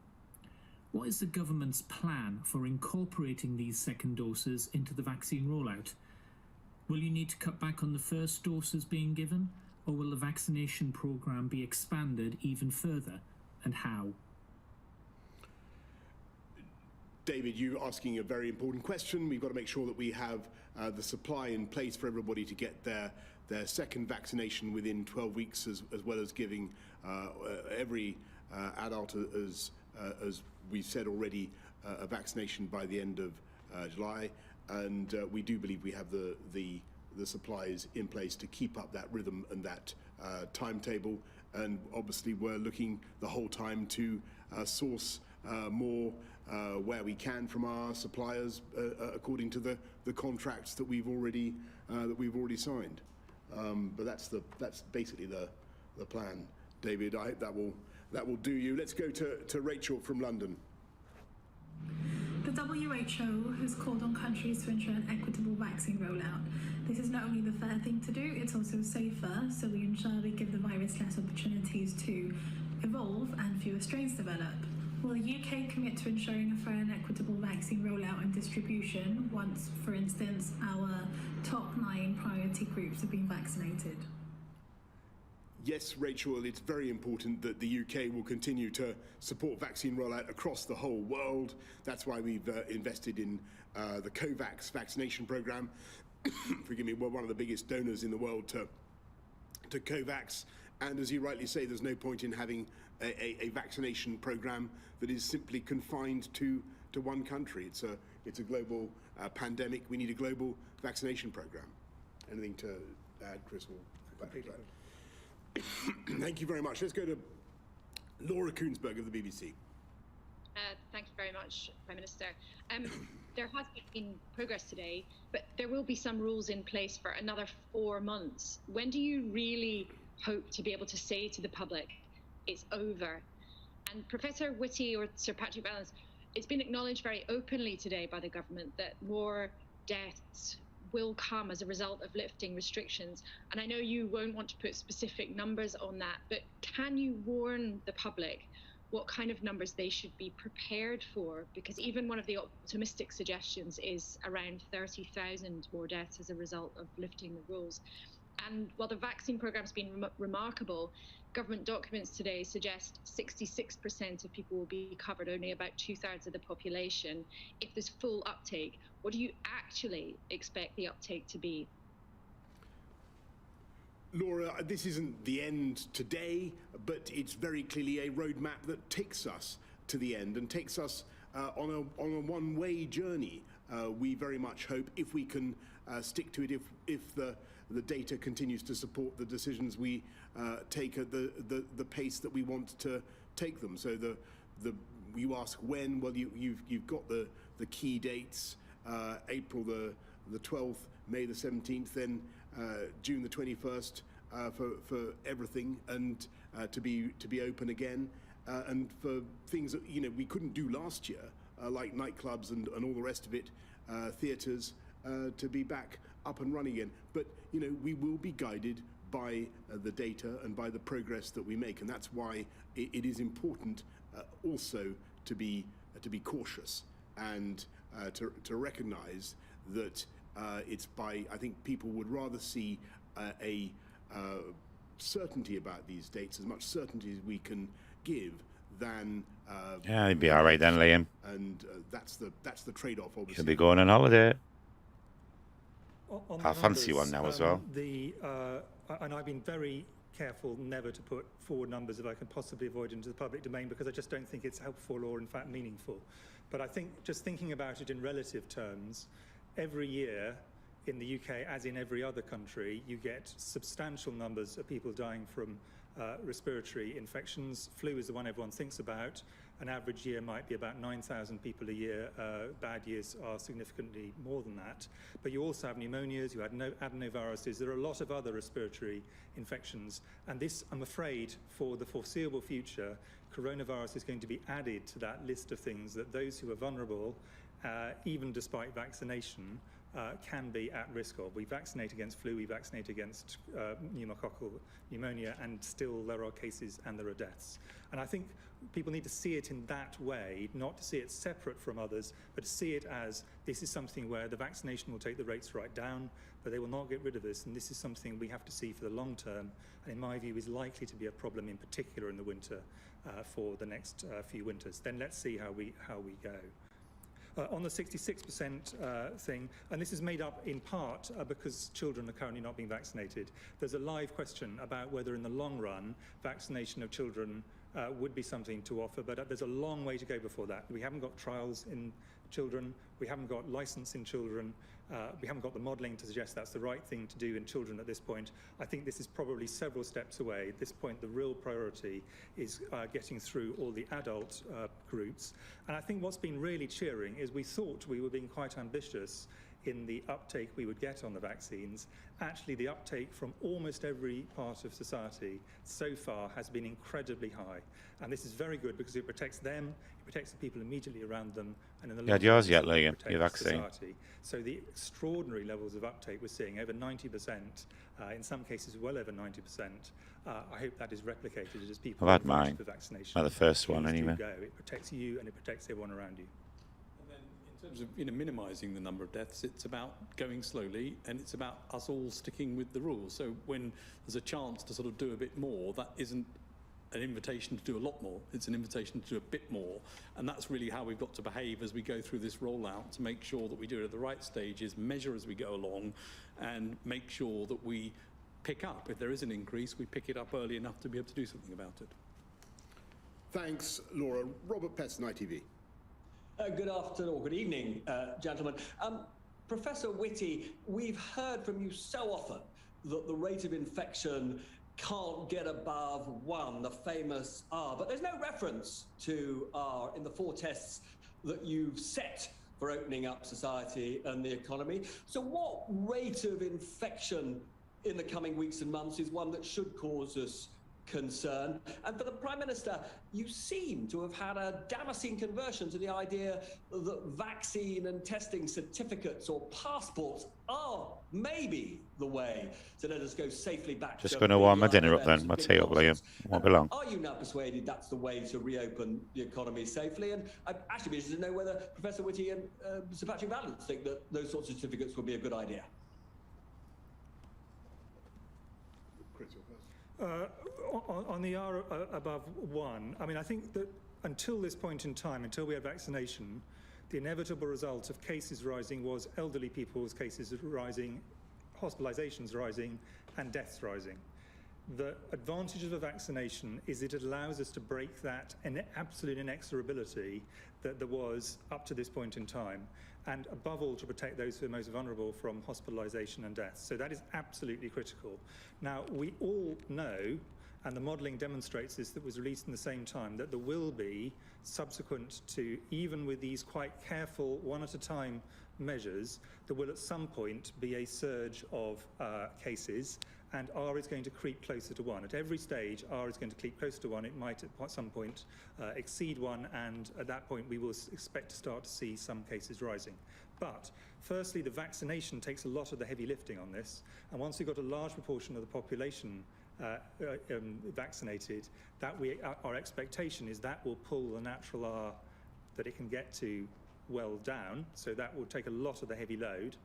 What is the government's plan for incorporating these second doses into the vaccine rollout? Will you need to cut back on the first doses being given, or will the vaccination programme be expanded even further, and how? David, you're asking a very important question. We've got to make sure that we have the supply in place for everybody to get their second vaccination within 12 weeks, as well as giving every adult, as we've said already, a vaccination by the end of July. And we do believe we have the supplies in place to keep up that rhythm and that timetable. And obviously we're looking the whole time to source more where we can from our suppliers, according to the contracts that we've already signed. But that's basically the plan, David. I hope that will do you. Let's go to Rachel from London. The WHO has called on countries to ensure an equitable vaccine rollout. This is not only the fair thing to do, it's also safer, so we ensure we give the virus less opportunities to evolve and fewer strains develop. Will the UK commit to ensuring a fair and equitable vaccine rollout and distribution once, for instance, our top 9 priority groups have been vaccinated? Yes, Rachel, it's very important that the UK will continue to support vaccine rollout across the whole world. That's why we've invested in the COVAX vaccination program. Forgive me, we're one of the biggest donors in the world to COVAX. And as you rightly say, there's no point in having a vaccination program that is simply confined to one country. It's a global pandemic. We need a global vaccination program. Anything to add, Chris? Thank you very much. Let's go to Laura Koonsberg of the BBC. Thank you very much, Prime Minister. There has been progress today, but there will be some rules in place for another 4 months. When do you really hope to be able to say to the public, it's over? And Professor Whitty or Sir Patrick Vallance, it's been acknowledged very openly today by the government that more deaths will come as a result of lifting restrictions. And I know you won't want to put specific numbers on that, but can you warn the public what kind of numbers they should be prepared for? Because even one of the optimistic suggestions is around 30,000 more deaths as a result of lifting the rules. And while the vaccine program's been remarkable, government documents today suggest 66% of people will be covered, only about 2/3 of the population. If there's full uptake, what do you actually expect the uptake to be? Laura, this isn't the end today, but it's very clearly a roadmap that takes us to the end and takes us on a one-way journey. We very much hope, if we can stick to it, if the data continues to support the decisions we take at the pace that we want to take them. So you ask when? Well, you've got the key dates: April the 12th, May the 17th, then June the 21st for everything, and to be open again, and for things that we couldn't do last year, like nightclubs and all the rest of it, theatres, to be back up and running again. But we will be guided by the data and by the progress that we make, and that's why it is important also to be cautious and to recognise that I think people would rather see a certainty about these dates, as much certainty as we can give, than yeah, he'd be all right then, Liam. And that's the trade-off, obviously. He'll be going on holiday. On I fancy one now as well. And I've been very careful never to put forward numbers if I can possibly avoid into the public domain, because I just don't think it's helpful or in fact meaningful. But I think just thinking about it in relative terms, every year in the UK, as in every other country, you get substantial numbers of people dying from respiratory infections. Flu is the one everyone thinks about. An average year might be about 9,000 people a year. Bad years are significantly more than that. But you also have pneumonias, you have adenoviruses. There are a lot of other respiratory infections. And this, I'm afraid, for the foreseeable future, coronavirus is going to be added to that list of things that those who are vulnerable, even despite vaccination, can be at risk of. We vaccinate against flu, we vaccinate against pneumococcal pneumonia, and still there are cases and there are deaths. And I think people need to see it in that way, not to see it separate from others, but to see it as this is something where the vaccination will take the rates right down, but they will not get rid of this, and this is something we have to see for the long term, and in my view is likely to be a problem in particular in the winter for the next few winters. Then let's see how we go. On the 66% thing, and this is made up in part because children are currently not being vaccinated, there's a live question about whether in the long run vaccination of children would be something to offer, but there's a long way to go before that. We haven't got trials in children, we haven't got license in children, we haven't got the modelling to suggest that's the right thing to do in children at this point. I think this is probably several steps away. At this point, the real priority is getting through all the adult groups. And I think what's been really cheering is we thought we were being quite ambitious in the uptake we would get on the vaccines, actually the uptake from almost every part of society so far has been incredibly high. And this is very good because it protects them, it protects the people immediately around them, and in the long had yours yet, run, Liam, it your protects vaccine? society. So the extraordinary levels of uptake we're seeing, over 90%, in some cases well over 90%, I hope that is replicated as people I've had are mine. for vaccination. Well, the first one Please do anyway. go. It protects you and it protects everyone around you. And then in terms of minimising the number of deaths, it's about going slowly, and it's about us all sticking with the rules. So when there's a chance to sort of do a bit more, that isn't an invitation to do a lot more, it's an invitation to do a bit more, and that's really how we've got to behave as we go through this rollout, to make sure that we do it at the right stages, measure as we go along, and make sure that we pick up. If there is an increase, we pick it up early enough to be able to do something about it. Thanks, Laura. Robert Petson, ITV. Good afternoon, or good evening, gentlemen. Professor Whitty, we've heard from you so often that the rate of infection can't get above 1, the famous R, but there's no reference to R in the 4 tests that you've set for opening up society and the economy. So what rate of infection in the coming weeks and months is one that should cause us concern? And for the Prime Minister, you seem to have had a Damascene conversion to the idea that vaccine and testing certificates or passports are maybe the way to let us go safely back. Just going to warm my dinner up then. My tea up, Liam. Won't be long. Are you now persuaded that's the way to reopen the economy safely? And I'd actually be interested to know whether Professor Whitty and Sir Patrick Vallance think that those sorts of certificates would be a good idea. On the R above 1, I mean, I think that until this point in time, until we had vaccination, the inevitable result of cases rising was elderly people's cases rising, hospitalizations rising, and deaths rising. The advantage of a vaccination is it allows us to break that absolute inexorability that there was up to this point in time, and above all to protect those who are most vulnerable from hospitalisation and death. So that is absolutely critical. Now, we all know, and the modelling demonstrates this, that was released in the same time, that there will be, subsequent to, even with these quite careful one-at-a-time measures, there will at some point be a surge of cases, and R is going to creep closer to 1. At every stage, R is going to creep closer to 1. It might at some point exceed 1, and at that point we will expect to start to see some cases rising. But firstly, the vaccination takes a lot of the heavy lifting on this, and once we've got a large proportion of the population vaccinated, our expectation is that will pull the natural R that it can get to well down, so that will take a lot of the heavy load.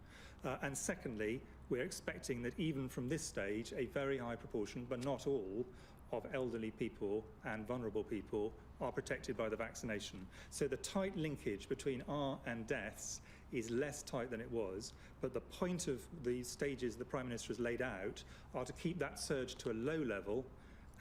And secondly, we're expecting that even from this stage, a very high proportion, but not all, of elderly people and vulnerable people are protected by the vaccination. So the tight linkage between R and deaths is less tight than it was, but the point of the stages the Prime Minister has laid out are to keep that surge to a low level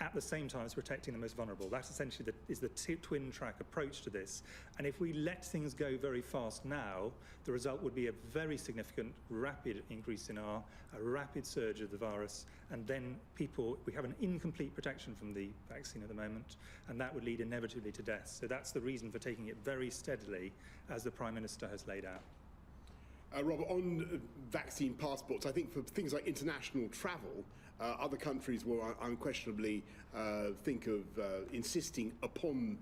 at the same time as protecting the most vulnerable. That essentially is the twin track approach to this. And if we let things go very fast now, the result would be a very significant, rapid increase in R, a rapid surge of the virus, and then we have an incomplete protection from the vaccine at the moment, and that would lead inevitably to death. So that's the reason for taking it very steadily, as the Prime Minister has laid out. Robert, on vaccine passports, I think for things like international travel, other countries will unquestionably think of insisting upon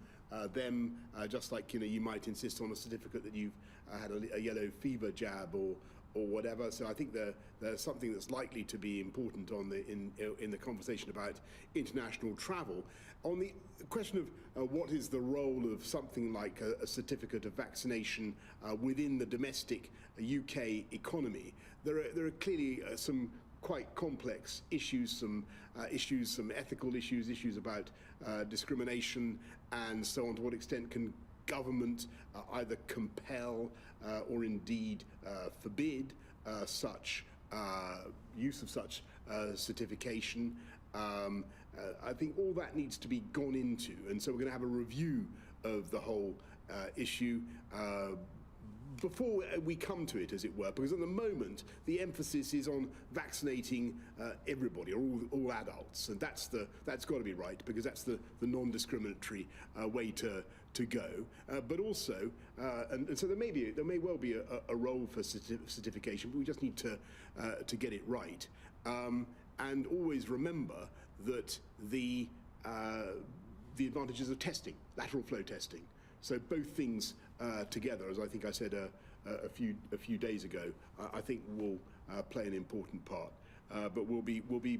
them, just like you might insist on a certificate that you've had a yellow fever jab or whatever. So I think there's something that's likely to be important in the conversation about international travel. On the question of what is the role of something like a certificate of vaccination within the domestic UK economy, there are clearly some quite complex issues, some ethical issues about discrimination and so on. To what extent can government either compel or indeed forbid such use of such certification? I think all that needs to be gone into, and so we're going to have a review of the whole issue before we come to it, as it were, because at the moment the emphasis is on vaccinating everybody, or all adults, and that's got to be right, because that's the non-discriminatory way to to go, but also, and so there may well be a role for certification, but we just need to get it right, and always remember that the advantages of testing, lateral flow testing. So both things together, as I think I said a few days ago, I think will play an important part. But we'll be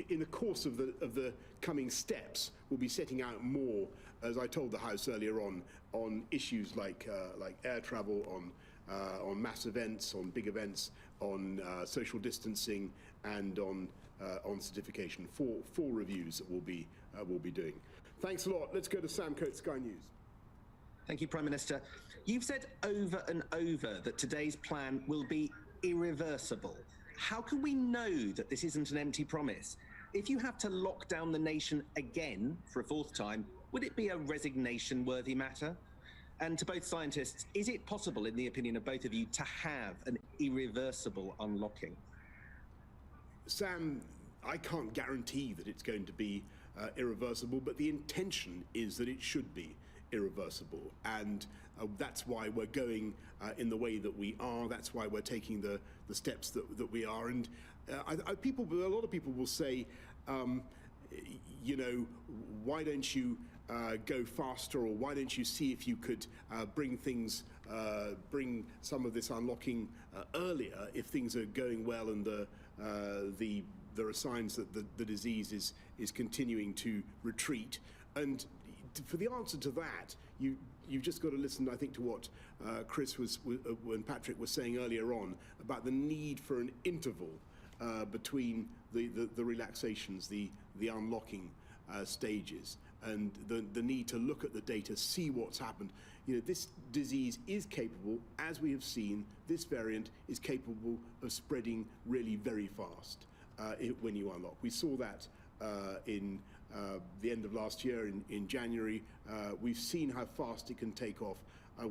in the course of the coming steps, we'll be setting out more, as I told the House earlier on issues like air travel, on mass events, on big events, on social distancing, and on certification. Four reviews that we'll be doing. Thanks a lot. Let's go to Sam Coates, Sky News. Thank you, Prime Minister. You've said over and over that today's plan will be irreversible. How can we know that this isn't an empty promise? If you have to lock down the nation again for a fourth time, would it be a resignation-worthy matter? And to both scientists, is it possible, in the opinion of both of you, to have an irreversible unlocking? Sam, I can't guarantee that it's going to be irreversible, but the intention is that it should be irreversible, and that's why we're going in the way that we are. That's why we're taking the steps that we are. And a lot of people will say, you know, why don't you go faster, or why don't you see if you could bring some of this unlocking earlier if things are going well and there are signs that the disease is continuing to retreat. And for the answer to that, you've just got to listen, I think, to what Chris and Patrick was saying earlier on about the need for an interval between the relaxations, the unlocking stages, and the need to look at the data, see what's happened. You know, this disease is capable, as we have seen, this variant is capable of spreading really very fast when you unlock. We saw that in the end of last year, in January. We've seen how fast it can take off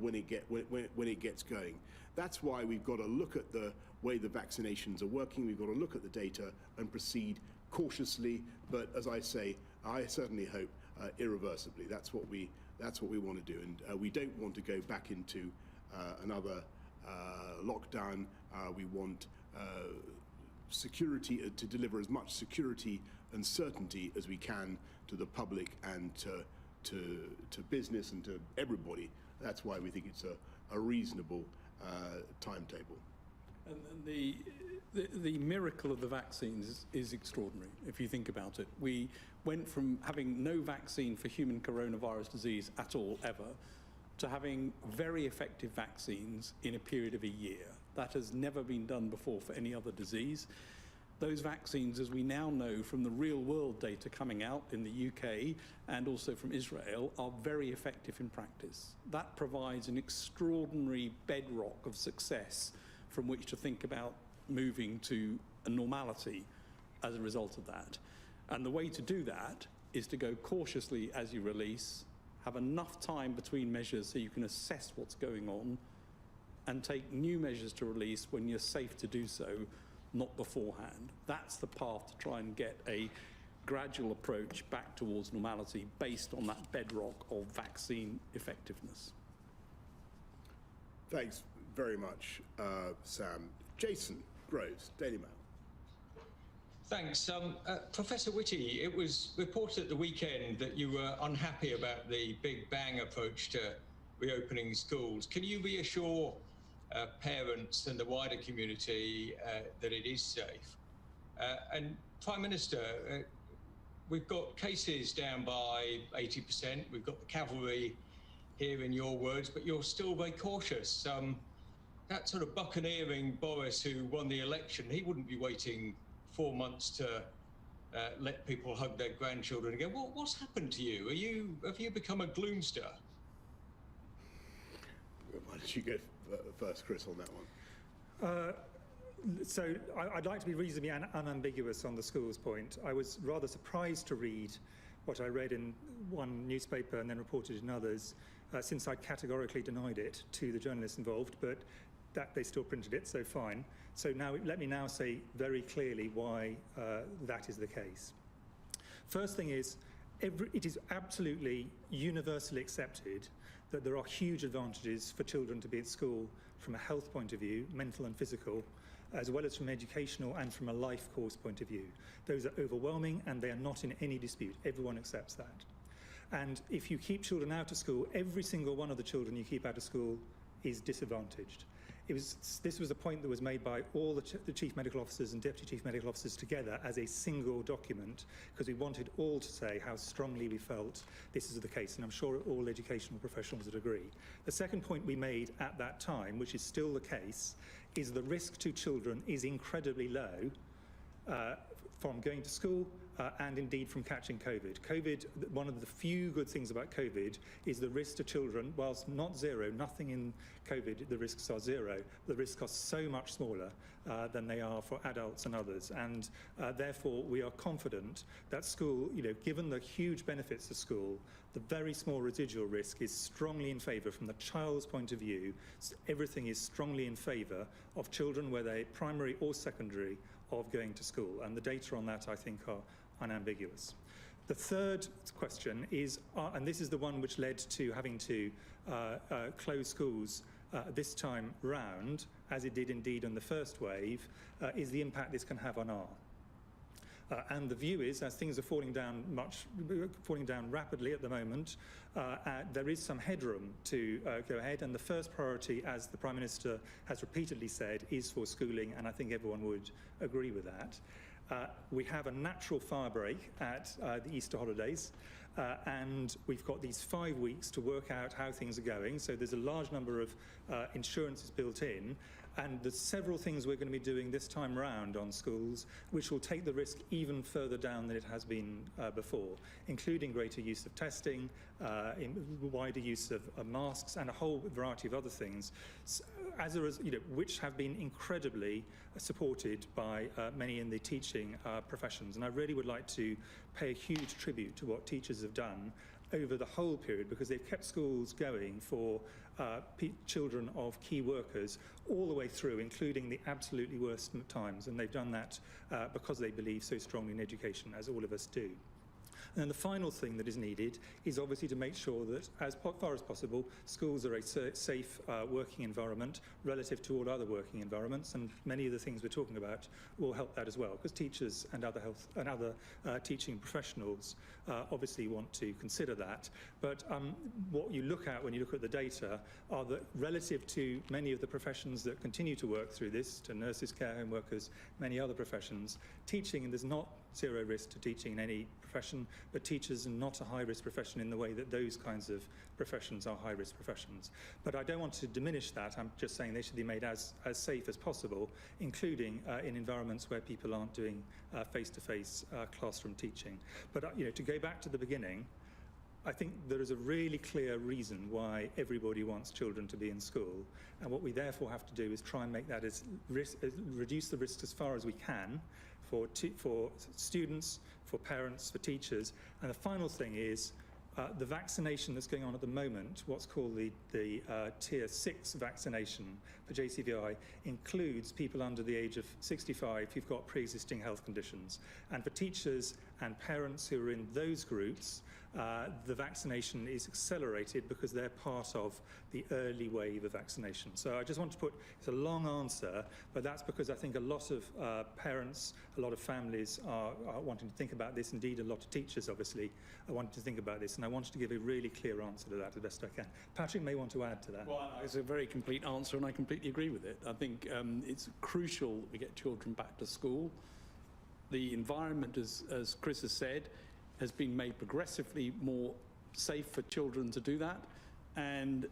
when it gets going. That's why we've got to look at the way the vaccinations are working. We've got to look at the data and proceed cautiously, but as I say, I certainly hope irreversibly. That's what we want to do, and we don't want to go back into another lockdown. We want security, to deliver as much security and certainty as we can to the public and to business and to everybody. That's why we think it's a reasonable timetable. And the miracle of the vaccines is extraordinary, if you think about it. We went from having no vaccine for human coronavirus disease at all, ever, to having very effective vaccines in a period of a year. That has never been done before for any other disease. Those vaccines, as we now know from the real-world data coming out in the UK and also from Israel, are very effective in practice. That provides an extraordinary bedrock of success from which to think about moving to a normality as a result of that. And the way to do that is to go cautiously as you release, have enough time between measures so you can assess what's going on, and take new measures to release when you're safe to do so, not beforehand. That's the path to try and get a gradual approach back towards normality based on that bedrock of vaccine effectiveness. Thanks very much, Sam. Jason Groves, Daily Mail. Thanks. Professor Whitty, it was reported at the weekend that you were unhappy about the Big Bang approach to reopening schools. Can you reassure parents and the wider community that it is safe? And Prime Minister, we've got cases down by 80%. We've got the cavalry here, in your words, but you're still very cautious. That sort of buccaneering Boris who won the election, he wouldn't be waiting 4 months to let people hug their grandchildren again. What's happened to you? Have you become a gloomster? Why don't you go first, Chris, on that one? So I'd like to be reasonably unambiguous on the schools point. I was rather surprised to read what I read in one newspaper and then reported in others, since I categorically denied it to the journalists involved, but that they still printed it, so fine. So now let me now say very clearly why that is the case. First thing is, it is absolutely universally accepted that there are huge advantages for children to be at school from a health point of view, mental and physical, as well as from educational and from a life course point of view. Those are overwhelming and they are not in any dispute. Everyone accepts that. And if you keep children out of school, every single one of the children you keep out of school is disadvantaged. This was a point that was made by all the chief medical officers and deputy chief medical officers together as a single document, because we wanted all to say how strongly we felt this is the case, and I'm sure all educational professionals would agree. The second point we made at that time, which is still the case, is the risk to children is incredibly low from going to school and indeed from catching COVID. COVID, one of the few good things about COVID is the risk to children, whilst not zero, nothing in COVID, the risks are zero, the risks are so much smaller than they are for adults and others. And therefore, we are confident that school, given the huge benefits of school, the very small residual risk is strongly in favour from the child's point of view. Everything is strongly in favour of children, whether primary or secondary, of going to school. And the data on that, I think, are unambiguous. The third question is, and this is the one which led to having to close schools this time round, as it did indeed on the first wave, is the impact this can have on R. And the view is, as things are falling down rapidly at the moment, there is some headroom to go ahead. And the first priority, as the Prime Minister has repeatedly said, is for schooling, and I think everyone would agree with that. We have a natural fire break at the Easter holidays, and we've got these 5 weeks to work out how things are going. So there's a large number of insurances built in, and there's several things we're going to be doing this time round on schools which will take the risk even further down than it has been before, including greater use of testing, wider use of masks, and a whole variety of other things, which have been incredibly supported by many in the teaching professions. And I really would like to pay a huge tribute to what teachers have done over the whole period, because they've kept schools going for children of key workers all the way through, including the absolutely worst times. And they've done that because they believe so strongly in education, as all of us do. And then the final thing that is needed is obviously to make sure that, as far as possible, schools are a safe working environment relative to all other working environments, and many of the things we're talking about will help that as well, because teachers and other teaching professionals obviously want to consider that. But what you look at when you look at the data are that relative to many of the professions that continue to work through this, to nurses, care home workers, many other professions, teaching, and there's not zero risk to teaching in any profession, but teachers are not a high-risk profession in the way that those kinds of professions are high-risk professions. But I don't want to diminish that. I'm just saying they should be made as safe as possible, including in environments where people aren't doing face-to-face classroom teaching. But to go back to the beginning, I think there is a really clear reason why everybody wants children to be in school, and what we therefore have to do is try and make that reduce the risks as far as we can for students, for parents, for teachers. And the final thing is the vaccination that's going on at the moment, what's called the Tier 6 vaccination for JCVI, includes people under the age of 65 who've got pre-existing health conditions. And for teachers and parents who are in those groups, the vaccination is accelerated because they're part of the early wave of vaccination. So I just want to it's a long answer, but that's because I think a lot of parents, a lot of families are wanting to think about this. Indeed, a lot of teachers, obviously, are wanting to think about this. And I wanted to give a really clear answer to that as best I can. Patrick may want to add to that. Well, it's a very complete answer, and I completely agree with it. I think it's crucial that we get children back to school. The environment, as Chris has said, has been made progressively more safe for children to do that. And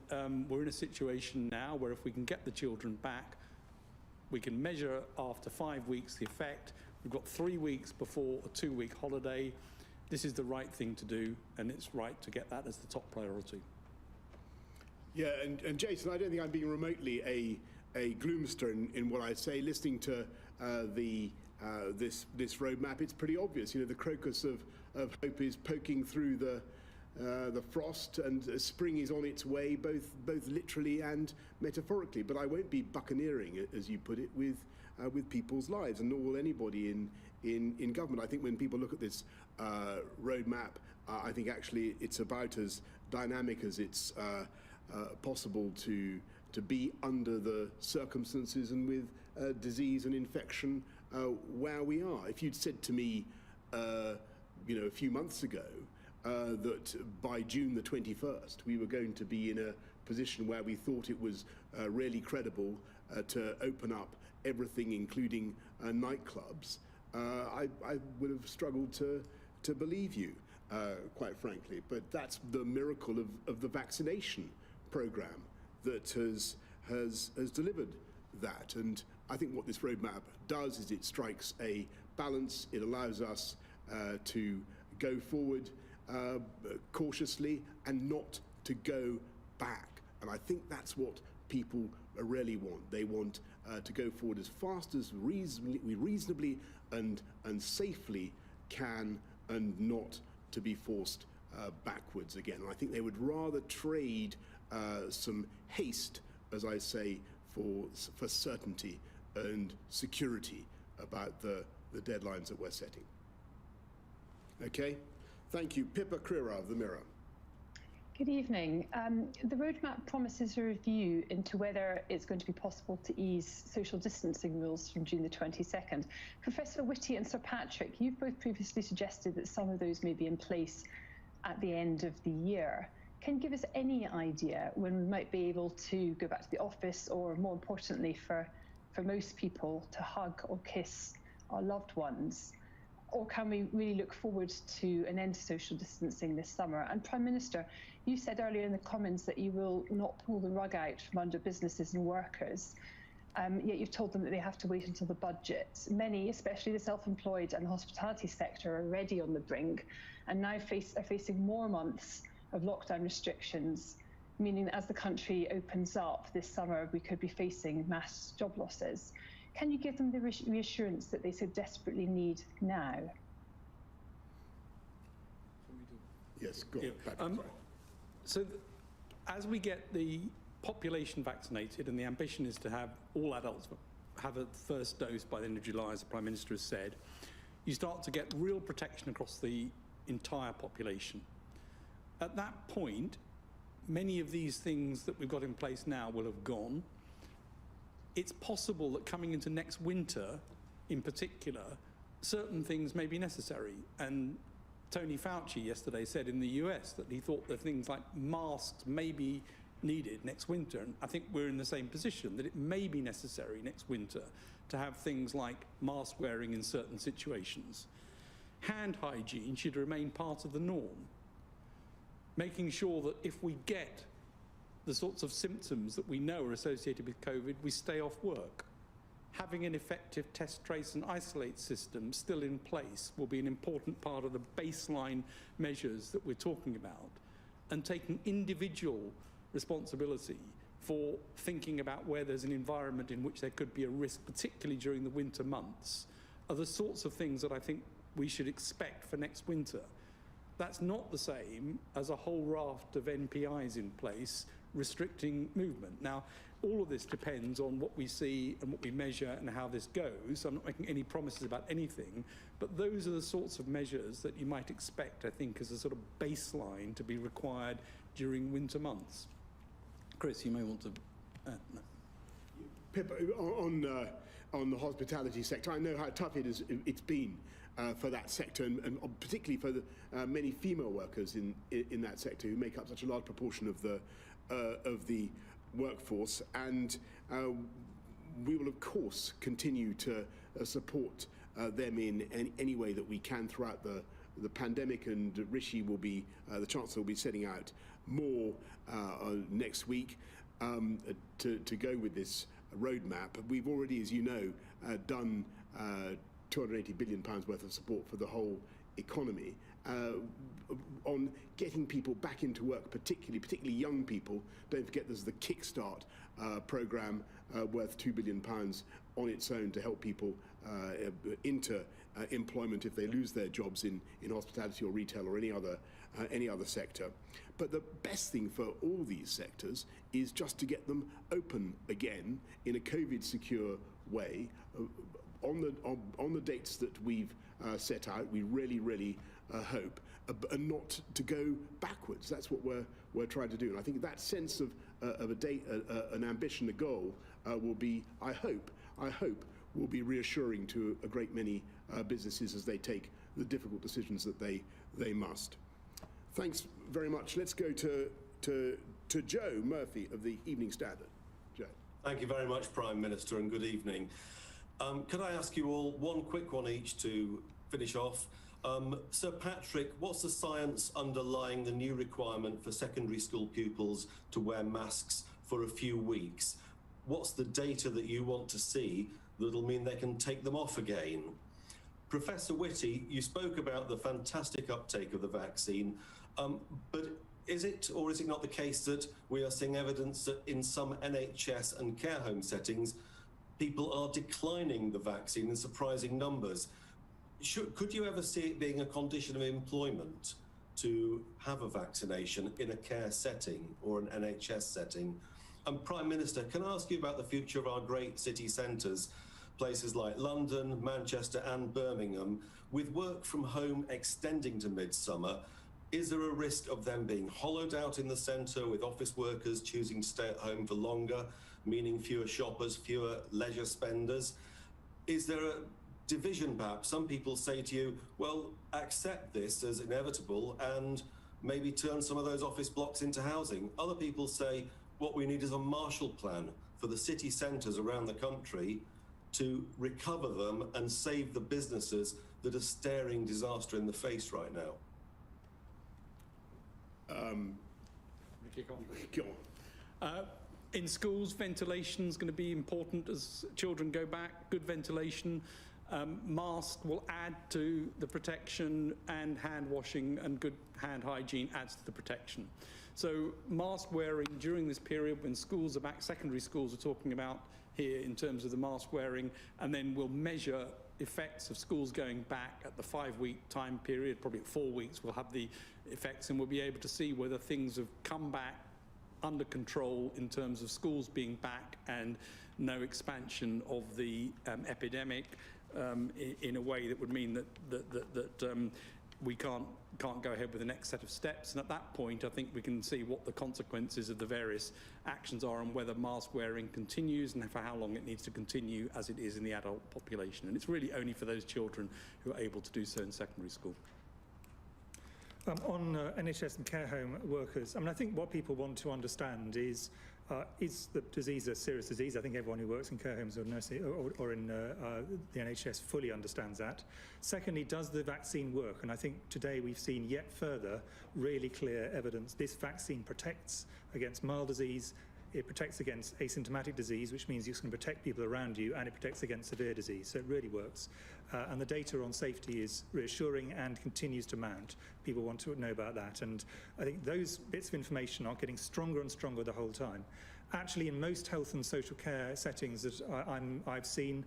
we're in a situation now where if we can get the children back, we can measure after 5 weeks the effect. We've got 3 weeks before a 2-week holiday. This is the right thing to do, and it's right to get that as the top priority. Yeah, and Jason, I don't think I'm being remotely a gloomster in what I say. Listening to this roadmap, it's pretty obvious. The crocus of hope is poking through the frost, and spring is on its way, both literally and metaphorically. But I won't be buccaneering, as you put it, with people's lives, and nor will anybody in government. I think when people look at this roadmap, I think actually it's about as dynamic as it's possible to be under the circumstances and with disease and infection where we are. If you'd said to me, a few months ago, that by June the 21st we were going to be in a position where we thought it was really credible to open up everything, including nightclubs, I would have struggled to believe you, quite frankly. But that's the miracle of the vaccination program that has delivered that. And I think what this roadmap does is it strikes a balance. It allows us to go forward cautiously and not to go back. And I think that's what people really want. They want to go forward as fast as we reasonably and safely can, and not to be forced backwards again. And I think they would rather trade some haste, as I say, for certainty and security about the deadlines that we're setting. Okay, thank you. Pippa Crerar of the Mirror. Good evening. The roadmap promises a review into whether it's going to be possible to ease social distancing rules from June the 22nd. Professor Whitty and Sir Patrick, you've both previously suggested that some of those may be in place at the end of the year. Can you give us any idea when we might be able to go back to the office, or more importantly for most people, to hug or kiss our loved ones? Or can we really look forward to an end to social distancing this summer? And Prime Minister, you said earlier in the comments that you will not pull the rug out from under businesses and workers, yet you've told them that they have to wait until the budget. Many, especially the self-employed and the hospitality sector, are already on the brink and now are facing more months of lockdown restrictions, meaning that as the country opens up this summer, we could be facing mass job losses. Can you give them the reassurance that they so desperately need now? Yes, go on. So as we get the population vaccinated, and the ambition is to have all adults have a first dose by the end of July, as the Prime Minister has said, you start to get real protection across the entire population. At that point, many of these things that we've got in place now will have gone. It's possible that coming into next winter, in particular, certain things may be necessary. And Tony Fauci yesterday said in the US that he thought that things like masks may be needed next winter. And I think we're in the same position, that it may be necessary next winter to have things like mask wearing in certain situations. Hand hygiene should remain part of the norm. Making sure that if we get the sorts of symptoms that we know are associated with COVID, we stay off work. Having an effective test, trace and isolate system still in place will be an important part of the baseline measures that we're talking about, and taking individual responsibility for thinking about where there's an environment in which there could be a risk, particularly during the winter months, are the sorts of things that I think we should expect for next winter. That's not the same as a whole raft of NPIs in place restricting movement. Now, all of this depends on what we see and what we measure and how this goes. I'm not making any promises about anything, but those are the sorts of measures that you might expect, I think, as a sort of baseline to be required during winter months. Chris, you may want to... no. Pippa, on the hospitality sector, I know how tough it's been for that sector, and particularly for the many female workers in that sector who make up such a large proportion of the workforce. And we will, of course, continue to support them in any way that we can throughout the pandemic. And Rishi will be, the Chancellor will be setting out more next week to go with this roadmap. We've already, as you know, done £280 billion worth of support for the whole economy on getting people back into work, particularly young people. Don't forget there's the Kickstart programme worth £2 billion on its own to help people into employment if they lose their jobs in hospitality or retail or any other sector. But the best thing for all these sectors is just to get them open again in a COVID-secure way. on the dates that we've set out, we really hope, and not to go backwards. That's what we're trying to do. And I think that sense of a date, an ambition, a goal, will be, I hope, will be reassuring to a great many businesses as they take the difficult decisions that they must. Thanks very much. Let's go to Joe Murphy of the Evening Standard. Joe. Thank you very much, Prime Minister, and good evening. Could I ask you all one quick one each to finish off? Sir Patrick, what's the science underlying the new requirement for secondary school pupils to wear masks for a few weeks? What's the data that you want to see that'll mean they can take them off again? Professor Whitty, you spoke about the fantastic uptake of the vaccine, but is it or is it not the case that we are seeing evidence that in some NHS and care home settings, people are declining the vaccine in surprising numbers? Could you ever see it being a condition of employment to have a vaccination in a care setting or an NHS setting? And Prime Minister, can I ask you about the future of our great city centres, places like London, Manchester and Birmingham, with work from home extending to midsummer? Is there a risk of them being hollowed out in the centre with office workers choosing to stay at home for longer, meaning fewer shoppers, fewer leisure spenders? Is there a division perhaps? Some people say to you, well, accept this as inevitable and maybe turn some of those office blocks into housing. Other people say what we need is a Marshall Plan for the city centres around the country to recover them and save the businesses that are staring disaster in the face right now. Kick on. In schools, ventilation is going to be important as children go back. Good ventilation. Mask will add to the protection, and hand washing and good hand hygiene adds to the protection. So mask wearing during this period when schools are back, secondary schools are talking about here in terms of the mask wearing, and then we'll measure effects of schools going back at the 5-week time period, probably at 4 weeks we'll have the effects, and we'll be able to see whether things have come back under control in terms of schools being back and no expansion of the epidemic in a way that would mean that we can't go ahead with the next set of steps. And at that point, I think we can see what the consequences of the various actions are and whether mask wearing continues and for how long it needs to continue as it is in the adult population. And it's really only for those children who are able to do so in secondary school. On NHS and care home workers, I mean, I think what people want to understand is the disease a serious disease? I think everyone who works in care homes or nursing or in the NHS fully understands that. Secondly, does the vaccine work? And I think today we've seen yet further really clear evidence. This vaccine protects against mild disease, it protects against asymptomatic disease, which means it's going to protect people around you, and it protects against severe disease. So it really works. And the data on safety is reassuring and continues to mount. People want to know about that. And I think those bits of information are getting stronger and stronger the whole time. Actually, in most health and social care settings that I've seen,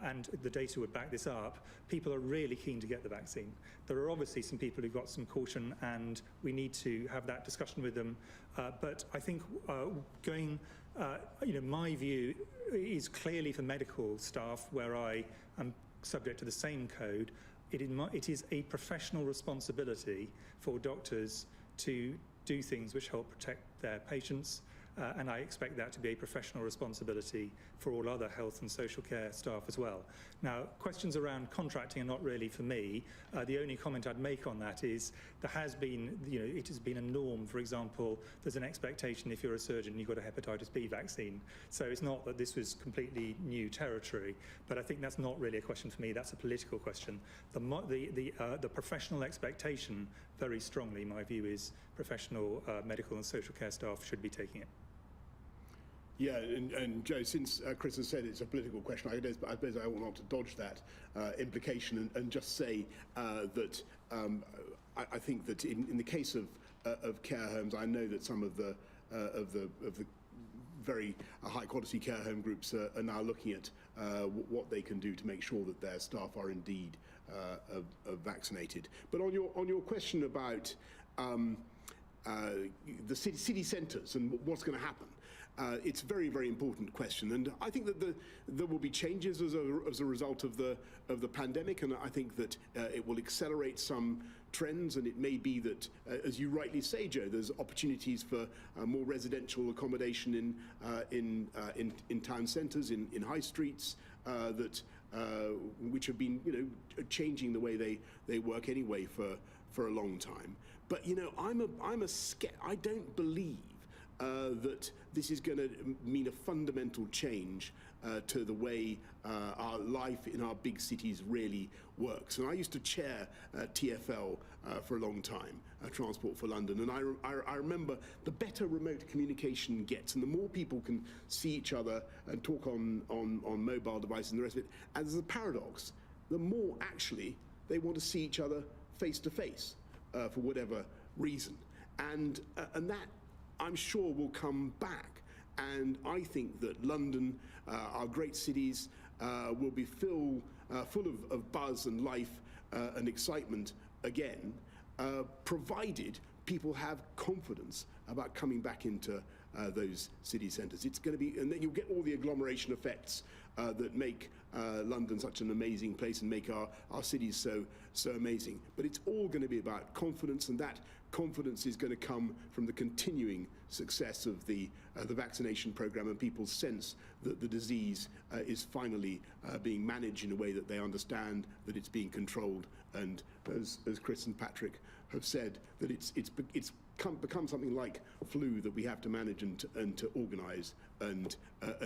and the data would back this up, people are really keen to get the vaccine. There are obviously some people who've got some caution, and we need to have that discussion with them. But I think my view is clearly for medical staff, where I am subject to the same code. It is a professional responsibility for doctors to do things which help protect their patients. And I expect that to be a professional responsibility for all other health and social care staff as well. Now, questions around contracting are not really for me. The only comment I'd make on that is there has been, it has been a norm. For example, there's an expectation if you're a surgeon, you've got a hepatitis B vaccine. So it's not that this was completely new territory, but I think that's not really a question for me. That's a political question. The professional expectation, very strongly, my view is professional medical and social care staff should be taking it. Yeah, and Joe, since Chris has said it's a political question, I suppose I want to dodge that implication and just say that I think that in the case of care homes, I know that some of the very high quality care home groups are now looking at what they can do to make sure that their staff are indeed vaccinated. But on your question about the city centres and what's going to happen, It's a very, very important question, and I think that there will be changes as a result of the pandemic, and I think that it will accelerate some trends, and it may be that, as you rightly say, Joe, there's opportunities for more residential accommodation in town centres, in high streets, which have been, changing the way they work anyway for a long time. But I don't believe that this is going to mean a fundamental change to the way our life in our big cities really works. And I used to chair TfL for a long time, Transport for London, and I remember the better remote communication gets, and the more people can see each other and talk on mobile devices and the rest of it, as a paradox, the more actually they want to see each other face to face for whatever reason, and that, I'm sure, will come back. And I think that London, our great cities, will be full of buzz and life and excitement again, provided people have confidence about coming back into those city centres. It's going to be, and then you'll get all the agglomeration effects that make London such an amazing place and make our cities so amazing. But it's all going to be about confidence, and that confidence is going to come from the continuing success of the vaccination program and people's sense that the disease is finally being managed in a way that they understand that it's being controlled, and as Chris and Patrick have said, that it's become something like flu that we have to manage and to organise and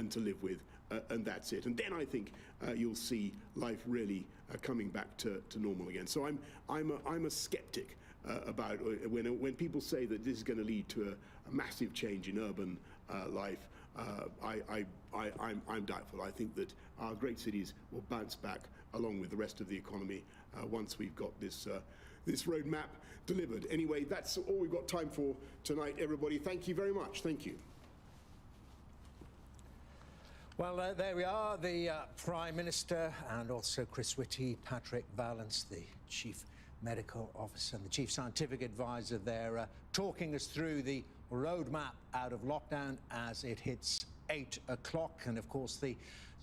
to live with, and that's it. And then I think you'll see life really coming back to normal again. So I'm a sceptic about when people say that this is going to lead to a massive change in urban life. I'm doubtful. I think that our great cities will bounce back along with the rest of the economy once we've got this roadmap delivered. Anyway, that's all we've got time for tonight, everybody. Thank you very much. Thank you. Well, there we are, the Prime Minister, and also Chris Whitty, Patrick Vallance, the Chief Medical Officer and the Chief Scientific Advisor there, talking us through the roadmap out of lockdown as it hits 8 o'clock. And of course, the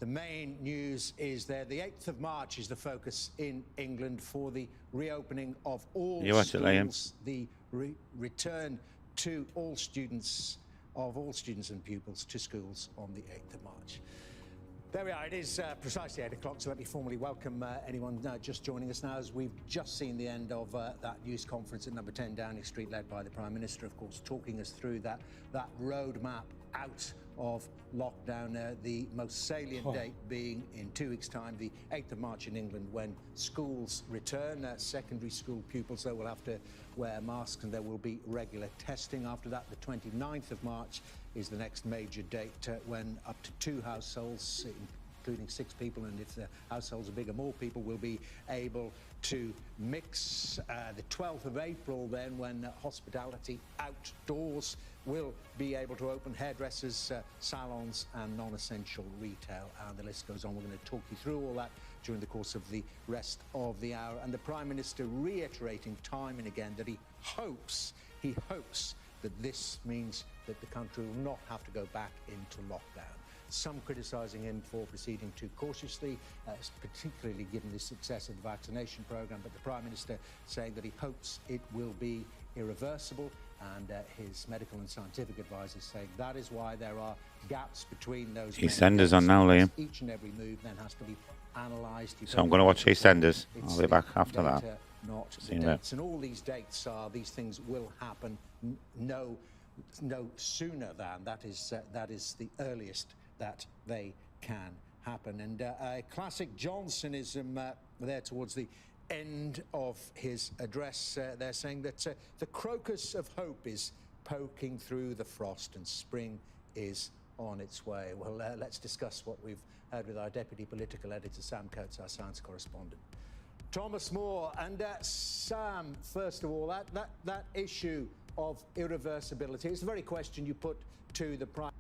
main news is there. The 8th of March is the focus in England for the reopening of all schools, the return to all students and pupils to schools on the 8th of March. There we are. It is precisely 8 o'clock, so let me formally welcome anyone just joining us now, as we've just seen the end of that news conference at number 10 Downing Street, led by the Prime Minister, of course, talking us through that roadmap out of lockdown, the most salient date being in 2 weeks' time, the 8th of March in England, when schools return. Secondary school pupils, though, will have to wear masks, and there will be regular testing. After that, the 29th of March is the next major date, when up to 2 households, including 6 people, and if the households are bigger, more people, will be able to mix. The 12th of April, then, when hospitality outdoors will be able to open, hairdressers, salons and non-essential retail, and the list goes on. We're going to talk you through all that during the course of the rest of the hour, and the Prime Minister reiterating time and again that he hopes that this means that the country will not have to go back into lockdown. Some criticising him for proceeding too cautiously, particularly given the success of the vaccination programme, but the Prime Minister saying that he hopes it will be irreversible, and his medical and scientific advisors saying that is why there are gaps between those. EastEnders on now, Liam. Each and every move then has to be analysed. So I'm going to watch EastEnders. I'll be back after that. Not the dates, and all these dates are, these things will happen no sooner than, that is the earliest that they can happen. And classic Johnsonism there towards the end of his address. They're saying that the crocus of hope is poking through the frost and spring is on its way. Well, let's discuss what we've heard with our Deputy Political Editor, Sam Coates, our science correspondent. Thomas Moore. And Sam, first of all, that issue of irreversibility, it's the very question you put to the Prime.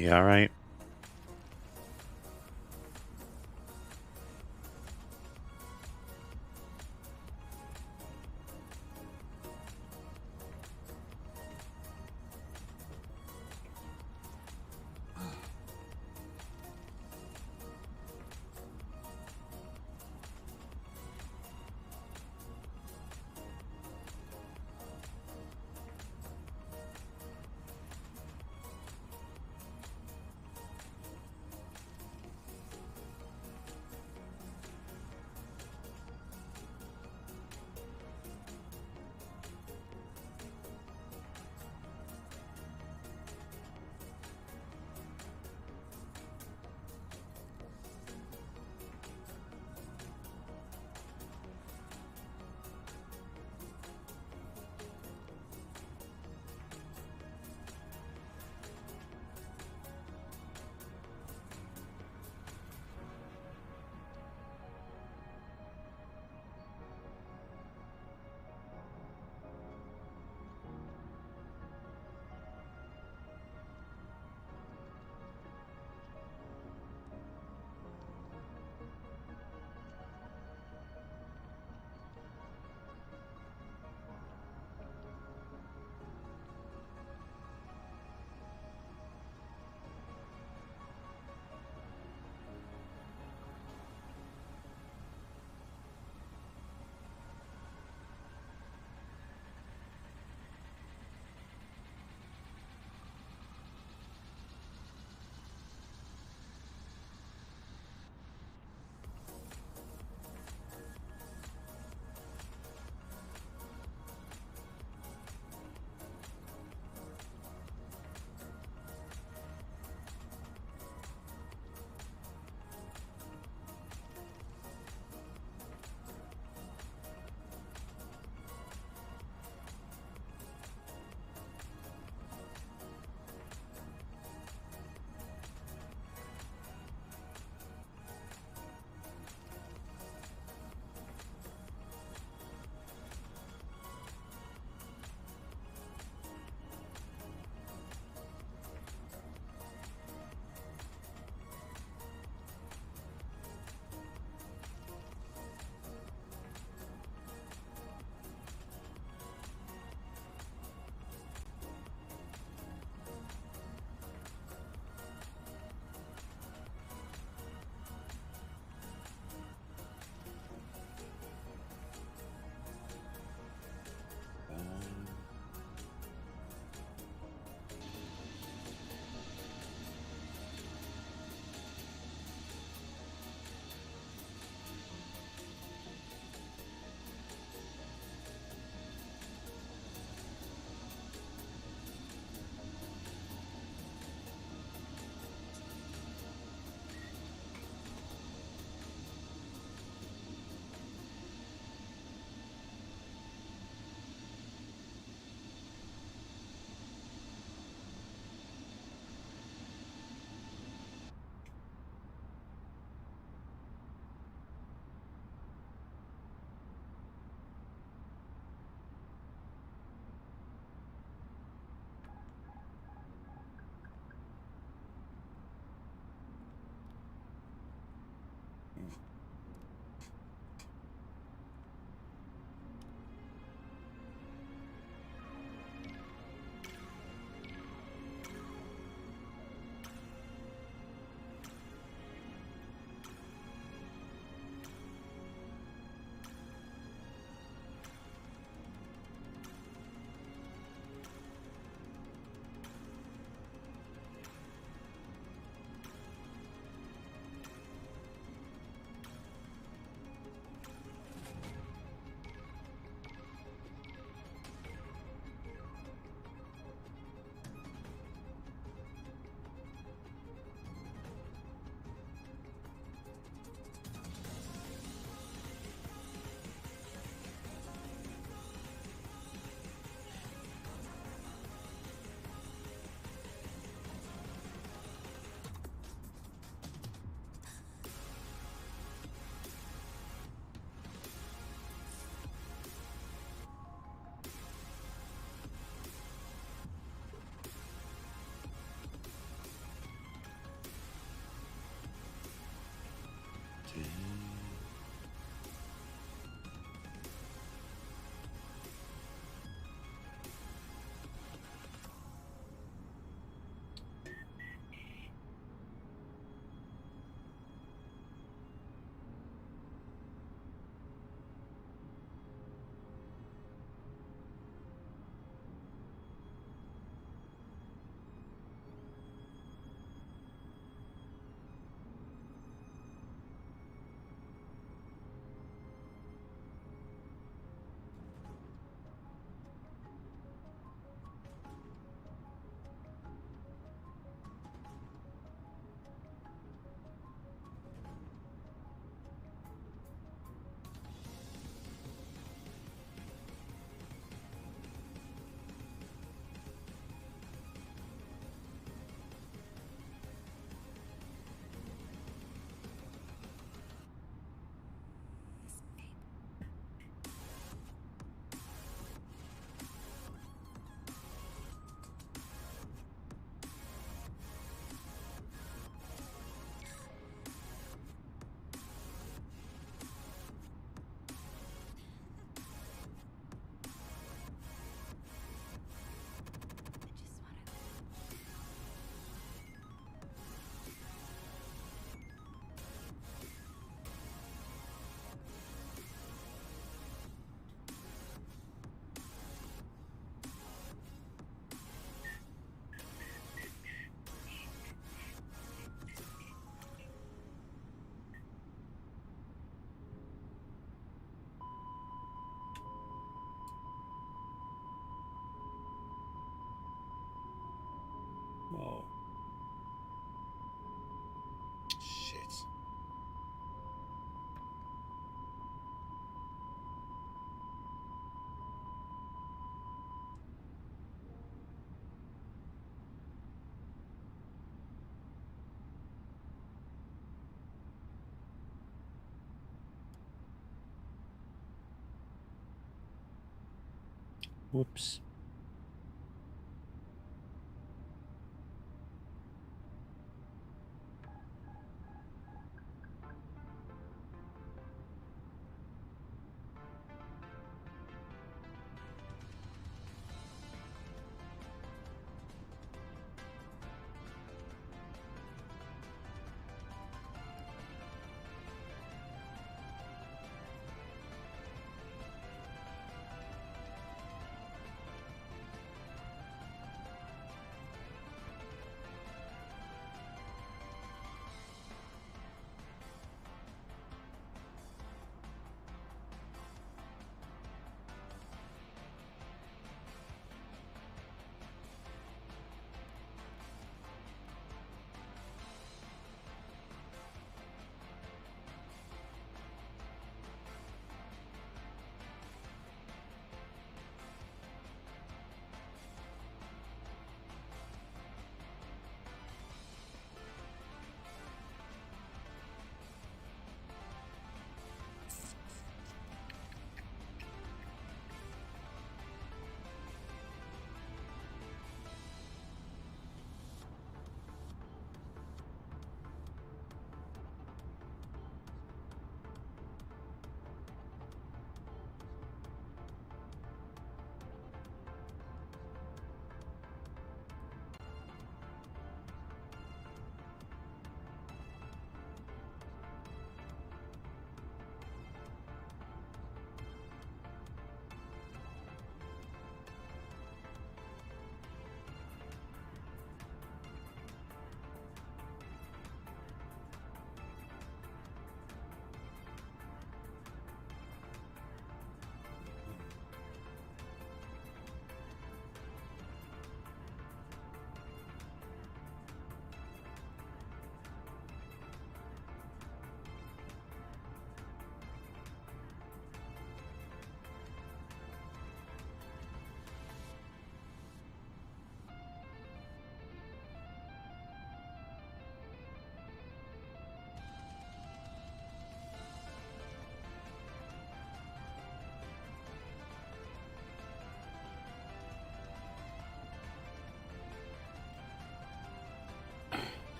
You all right? Whoa. Shit. Whoops.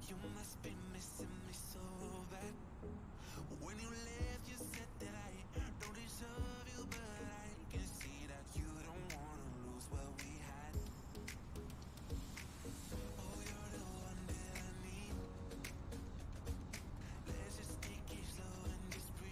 You must be missing me so bad. When you left, you said that I don't deserve you, but I can see that you don't wanna lose what we had. Oh, you're the one that I need. Let's just take it slow and just breathe.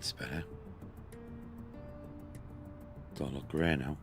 It's better. Don't look grey now.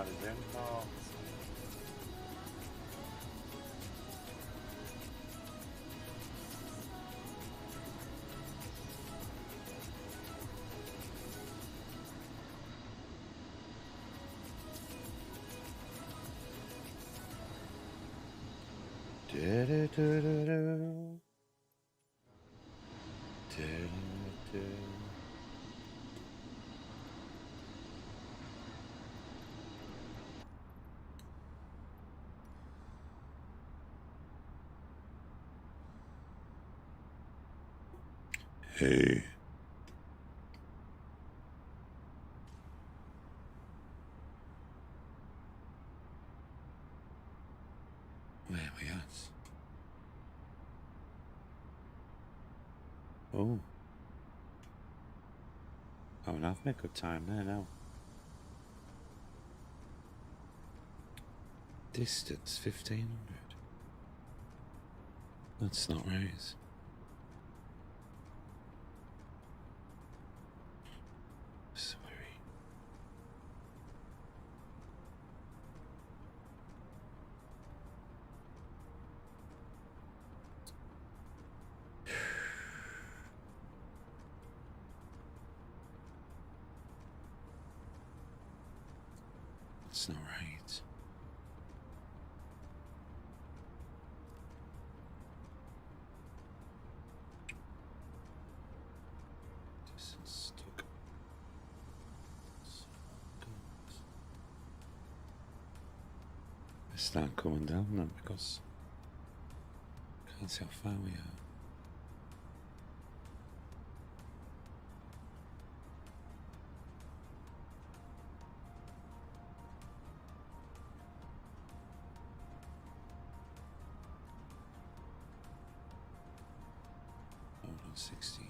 That is in. Oh. Do-do-do-do-do. Do-do-do. Hey. Where are we at? Oh. Oh, and I've made good time there now. Distance 1500. That's not right. Sorry. That's not right. Distance stuck. Let's start coming down then because I can't see how far we are. Hold on, 60.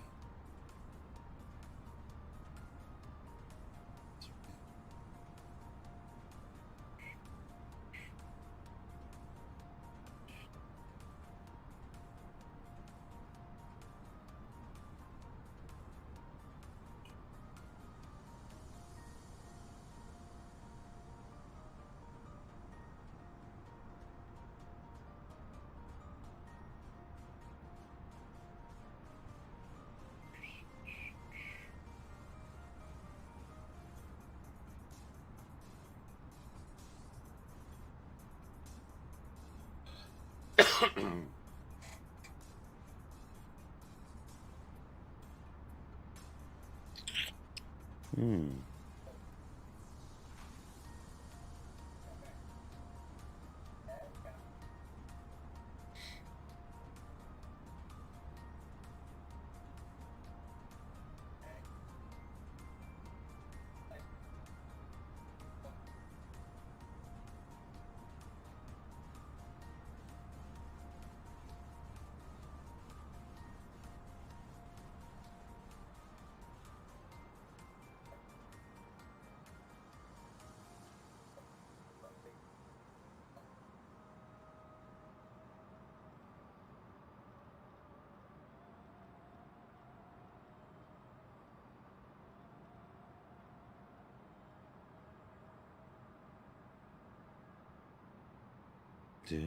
Do,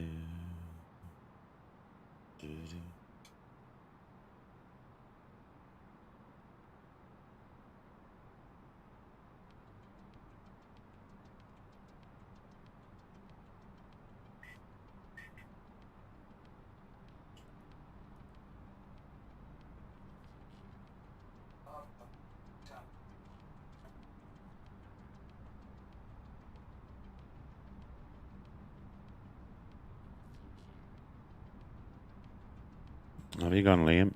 do, do. Have you gone, Liam?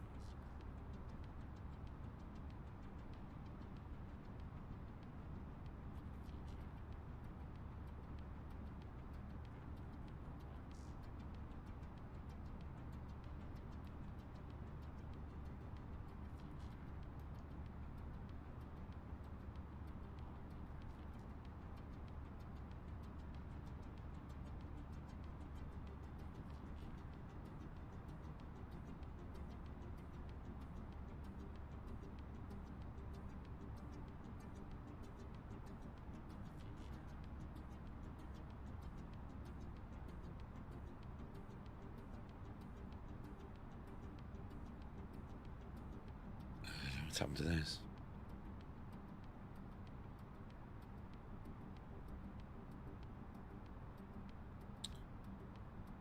What's happened to this?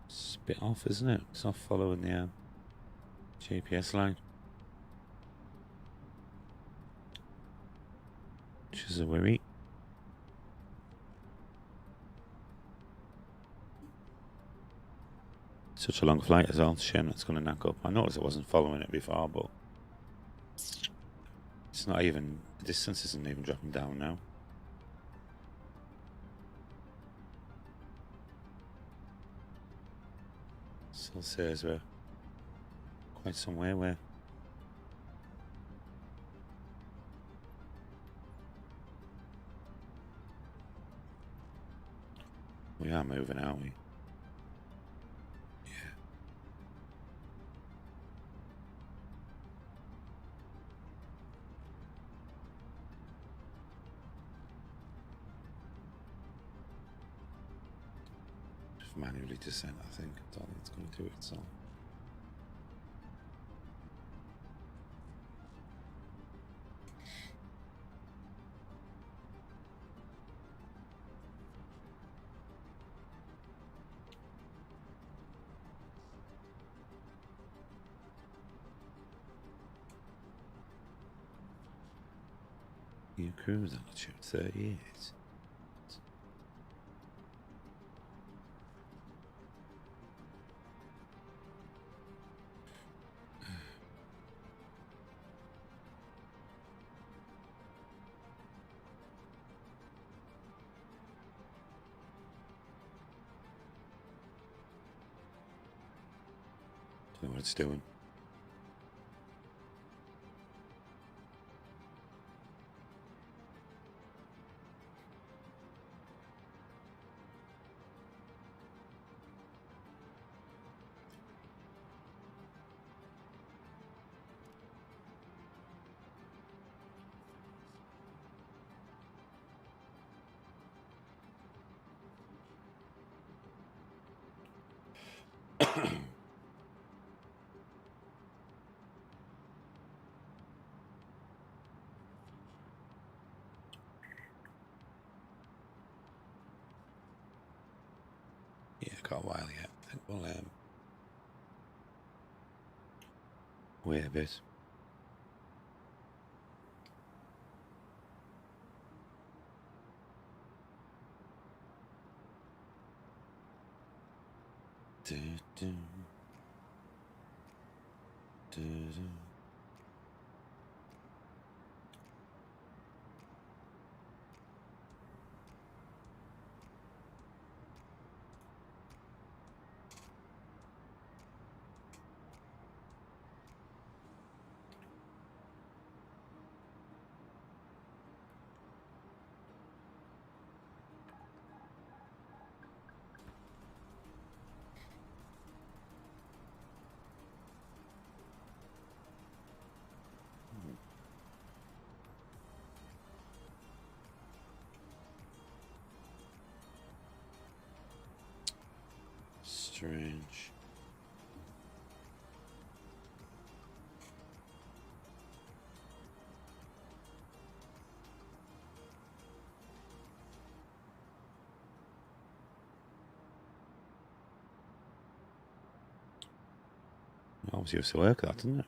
It's a bit off, isn't it? It's not following the GPS line. Which is a worry. Such a long flight as well. Shame it's going to knock up. I noticed it wasn't following it before, but it's not even, the distance isn't even dropping down now. Still says we're quite some way away. We are moving, aren't we? Yeah. Just manually descent, I think. I don't think it's going to do it itself. Your cruise altitude 38. Don't know what it's doing. Yeah, got a while yet. I think we'll wait a bit. Do, do. Do, do. Strange. Obviously, used to work that, didn't it?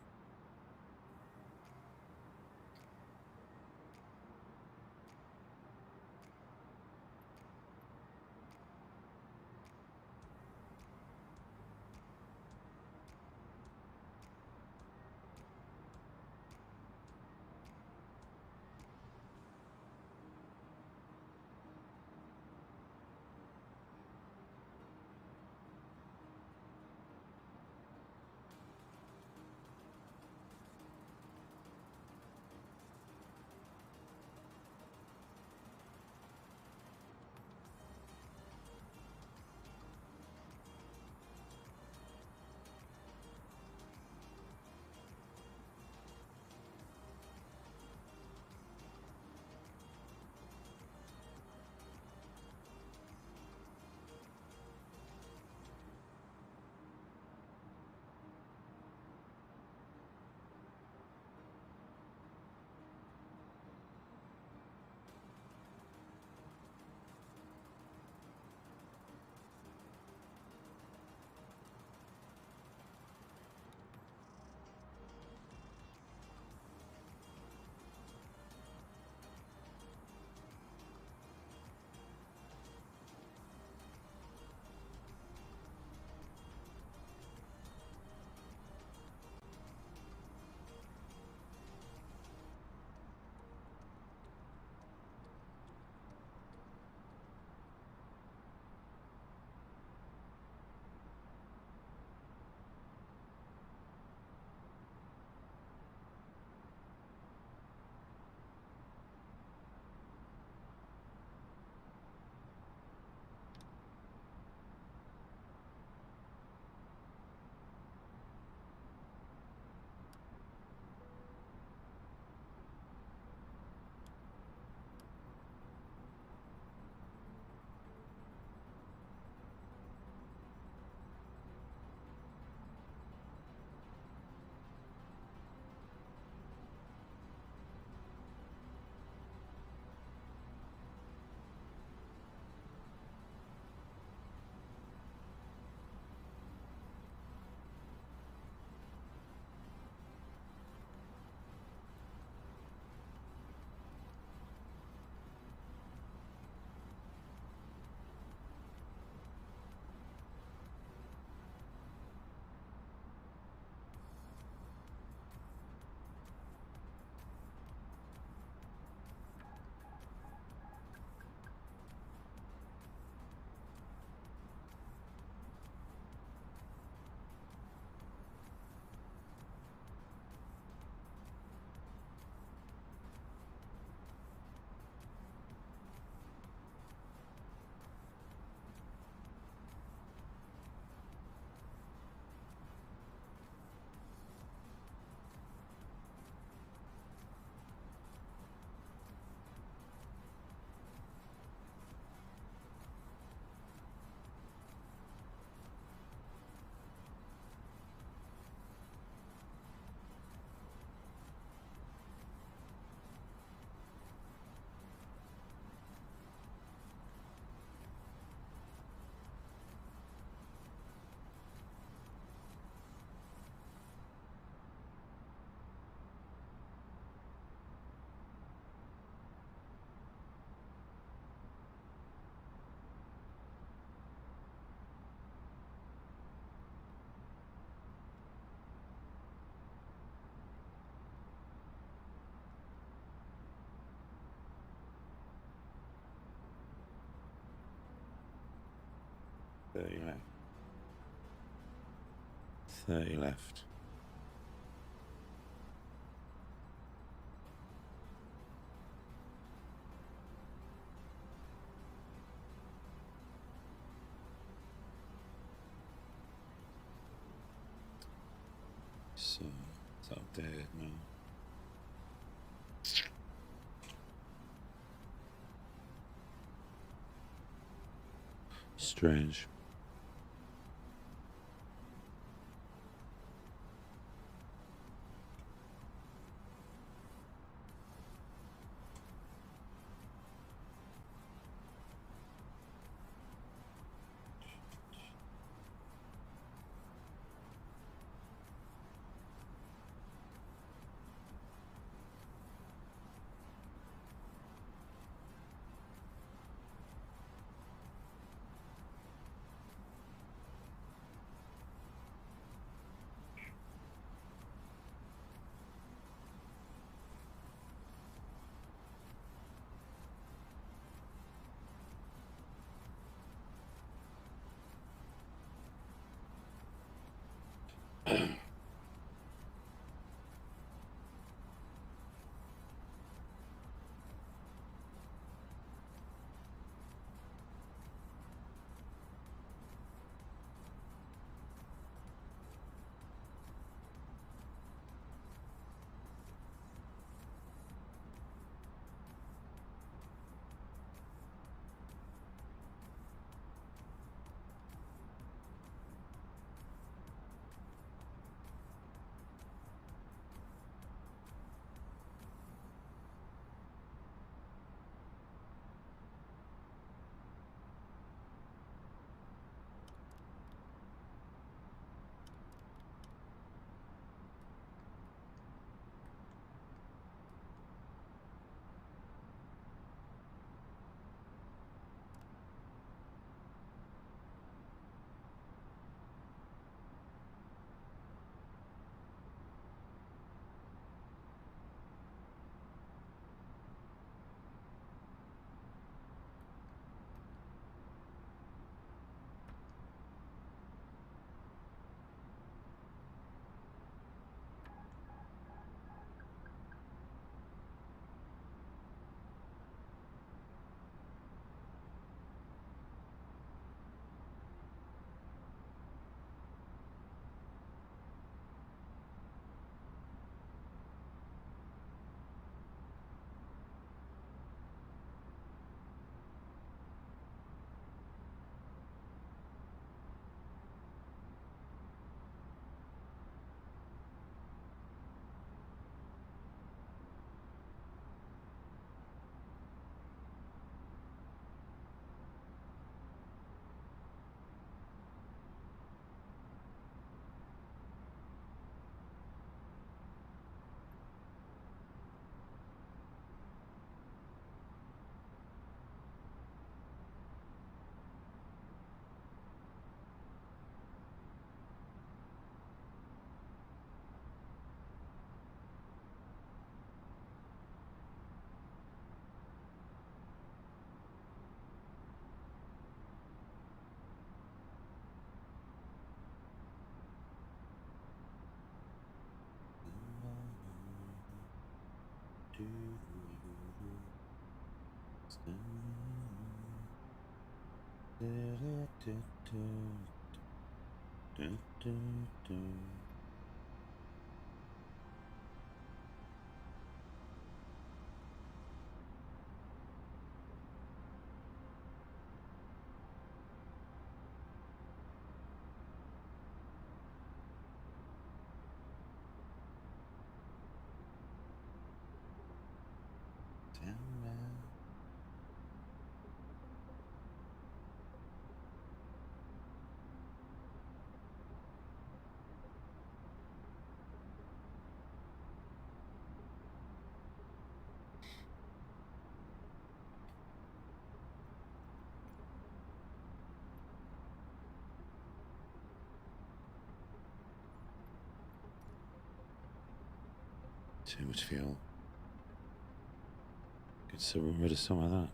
30 left. 30 left. So it's updated now. Strange. Too much fuel. Could still rid of some of that.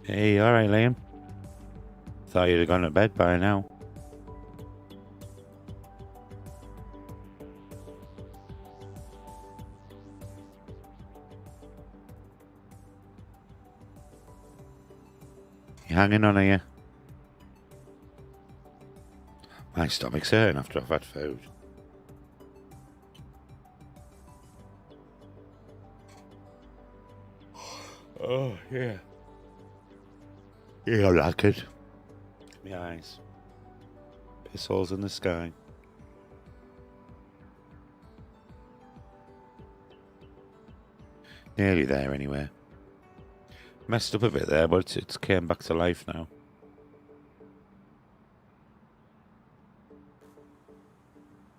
Hey, alright, Liam. Thought you'd have gone to bed by now. You hanging on, are you? My stomach's hurting after I've had food. Oh, yeah. Yeah, I like it. My eyes. Piss holes in the sky. Nearly there anyway. Messed up a bit there, but it's came back to life now.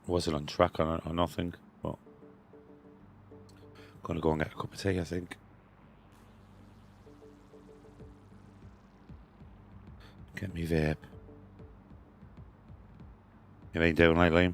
Wasn't on track or nothing, but gonna go and get a cup of tea, I think. Get me vape. You ain't doing like Liam?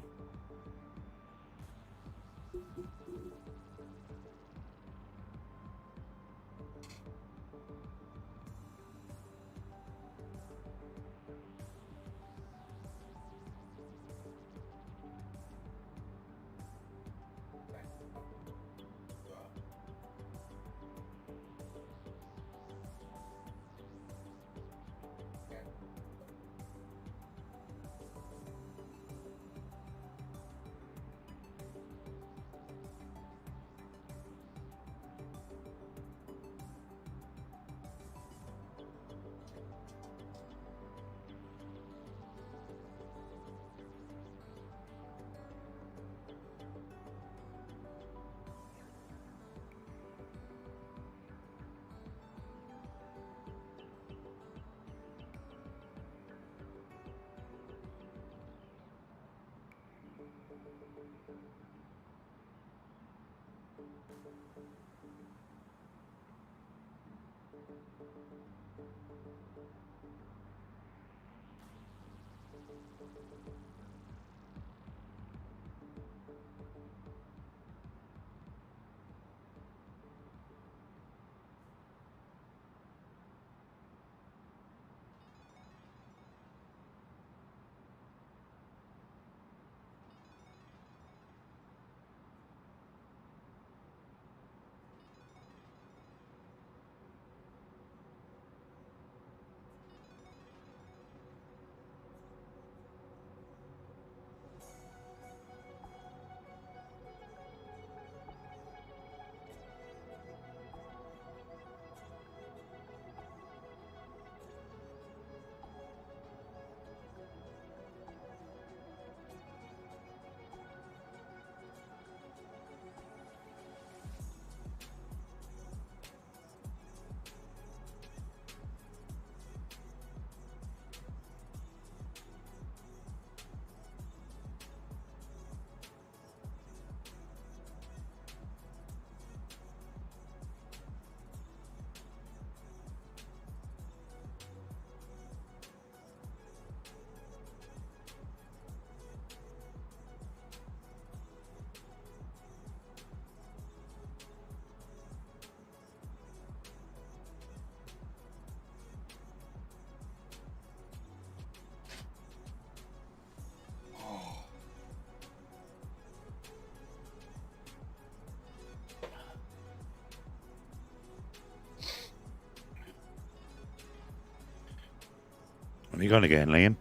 When are you going again, Liam?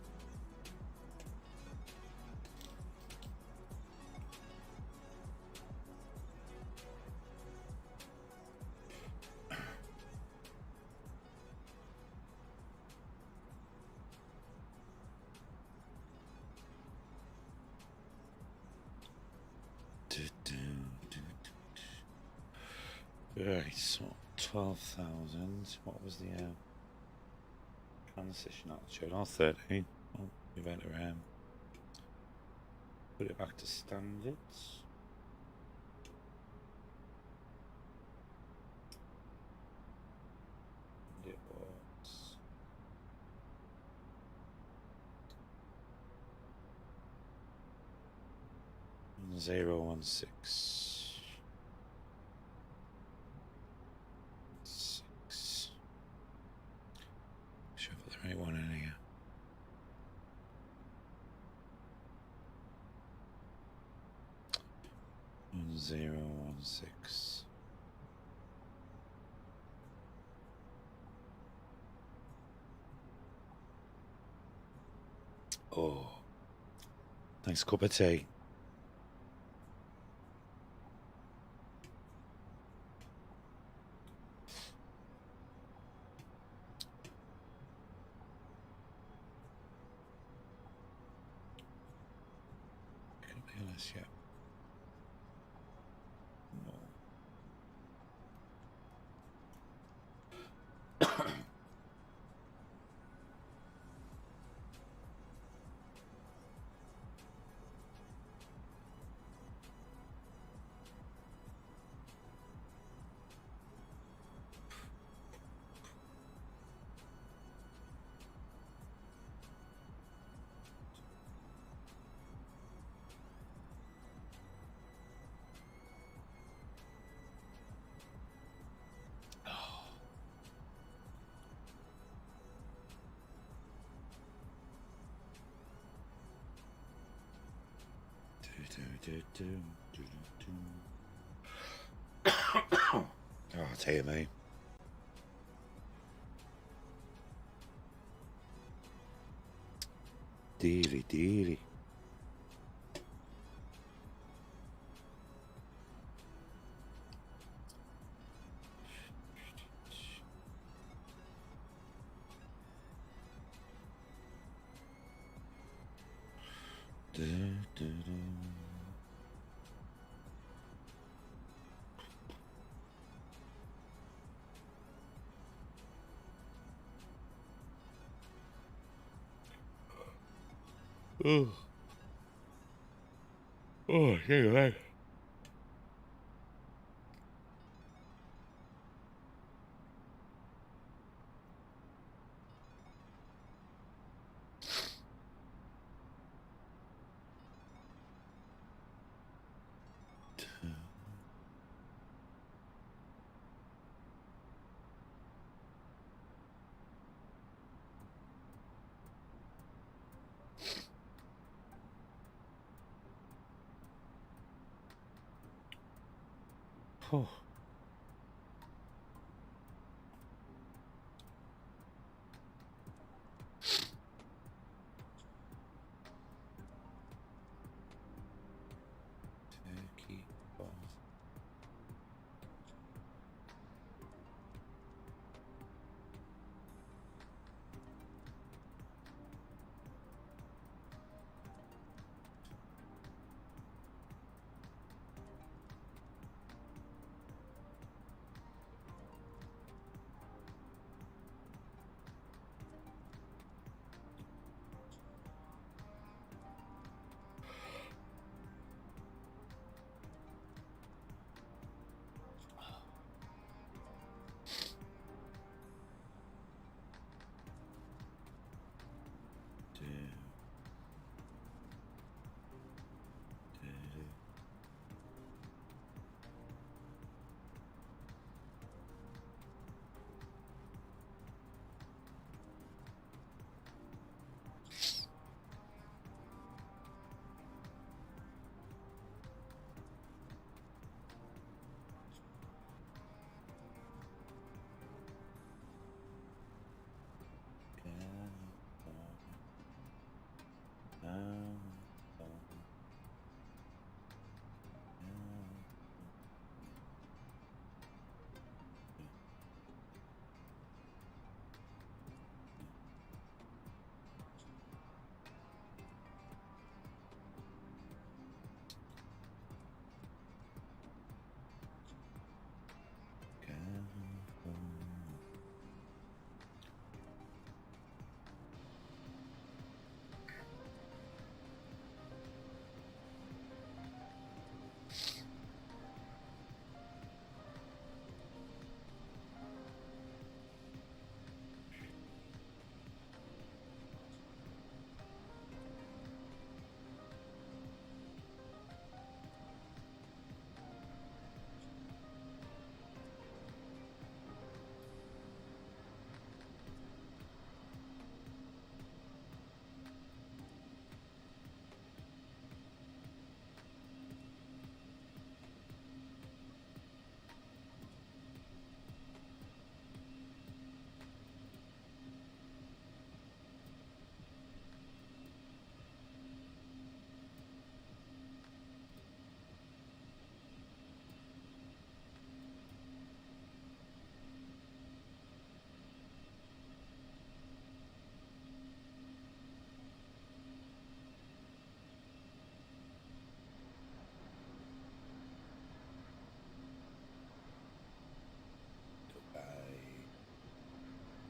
Right, so 12,000. What was the transition altitude? Oh, 13. Oh, we went around. Put it back to standards. It was 016. 6. Should put the right one in here. One 016. Oh, nice cup of tea. Could be less yet. Oh, dear me. Deary, deary. Oh, oh, anyway. Oh. Turkey ball.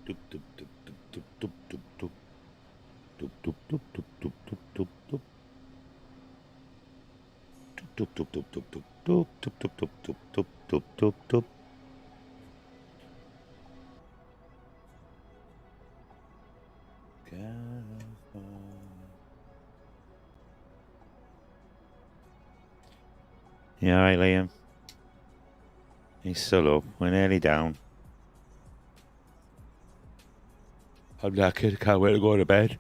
Doop, doop, doop, doop, doop, doop, doop. Doop, doop, doop, doop, doop, doop, doop, doop. Doop, doop, doop, doop, doop, doop, doop, doop, doop, doop, doop, doop, doop, doop. You alright, Liam? He's still up. We're nearly down. I'm knackered. Can't wait to go to bed.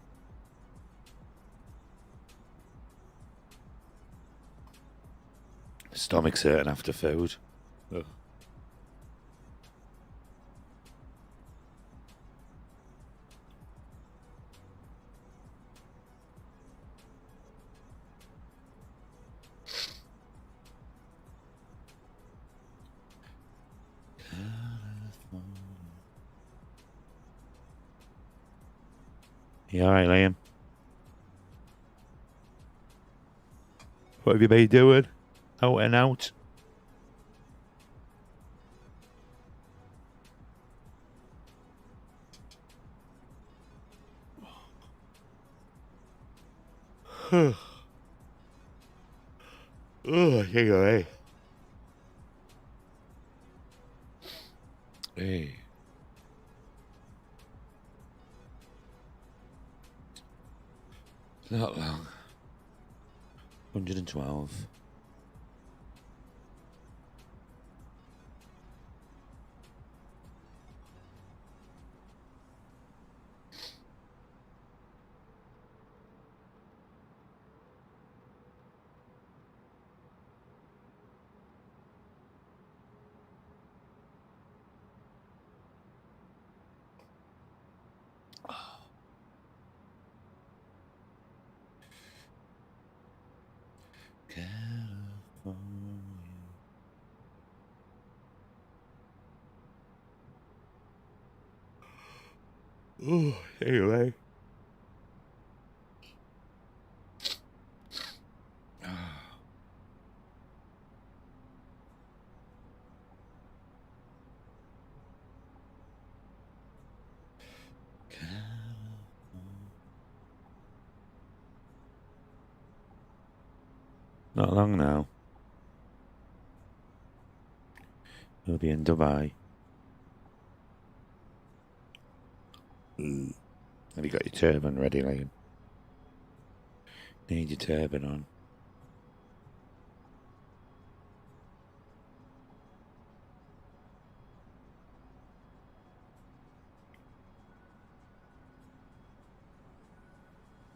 Stomach's hurting after food. Ugh. You alright, Liam? What have you been doing? Out and out? Oh, hey. Hey. Not long. 112. Oh, anyway. Not long now. We'll be in Dubai. Have you got your turban ready, Liam? Need your turban on.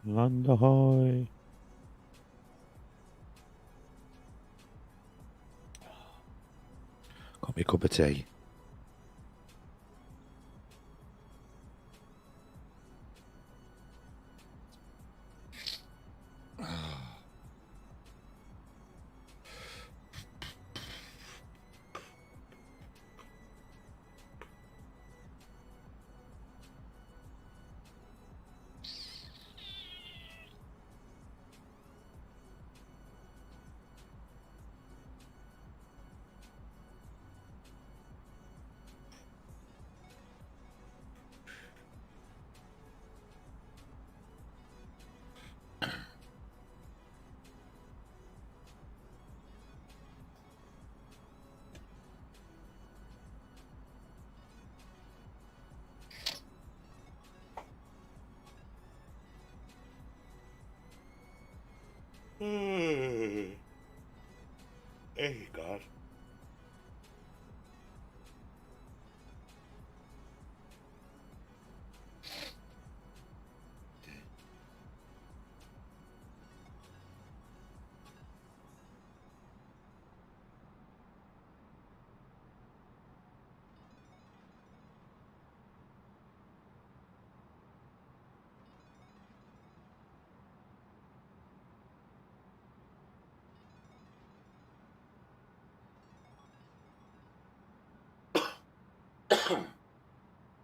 Land ahoy! Got me a cup of tea. Hey, God.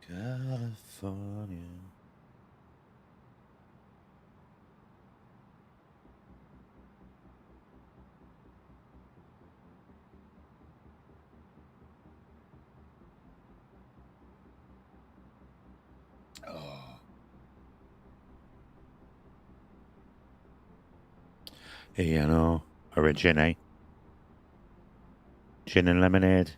California. You know, or a gin, eh? Gin and lemonade.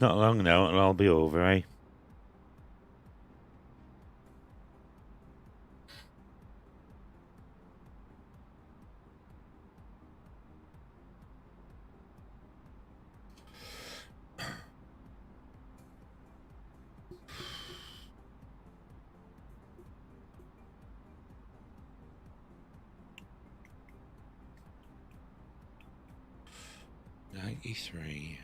Not long now, it'll all be over, eh? E3.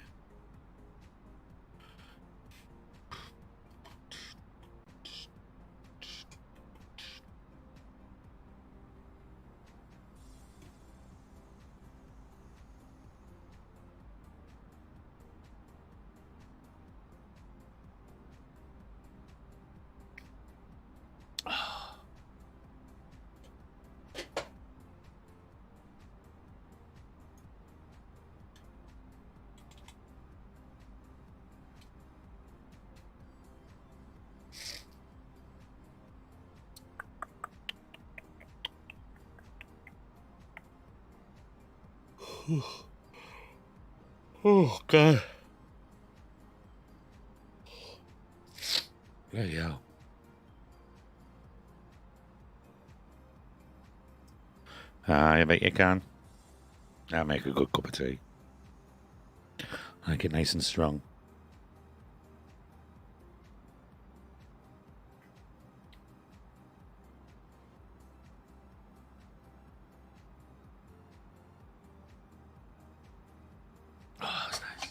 Oh, God. Bloody hell. I bet you can. I'll make a good cup of tea. Like it nice and strong. Oh, that's nice.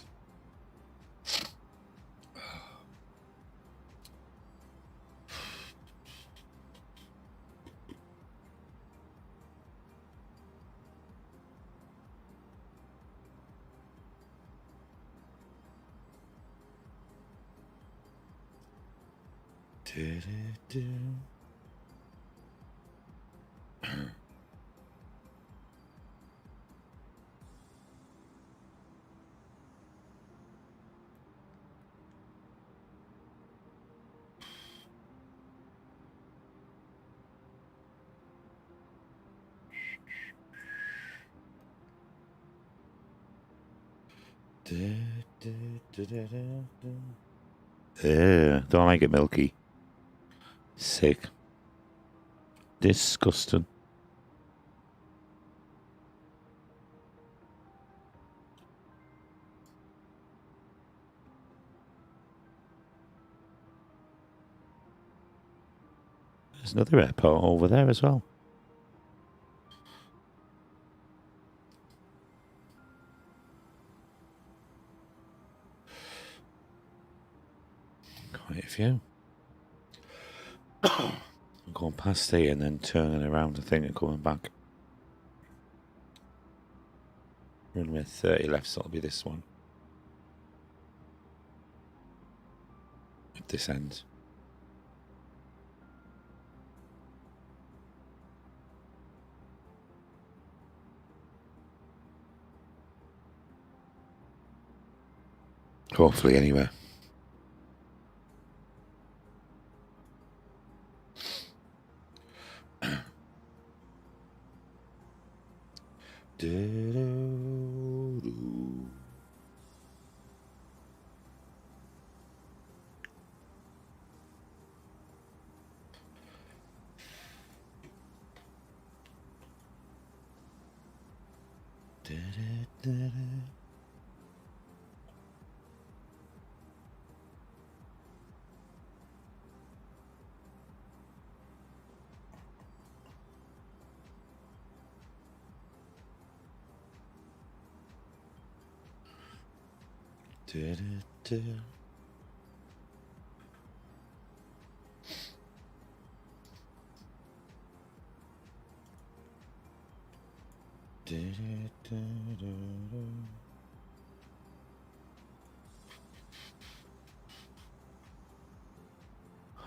Don't like it milky. Sick. Disgusting. There's another airport over there as well. Quite a few. I'm going past here and then turning around, I think, and coming back. Runway 30 left, so it'll be this one. If this ends. Hopefully, anyway.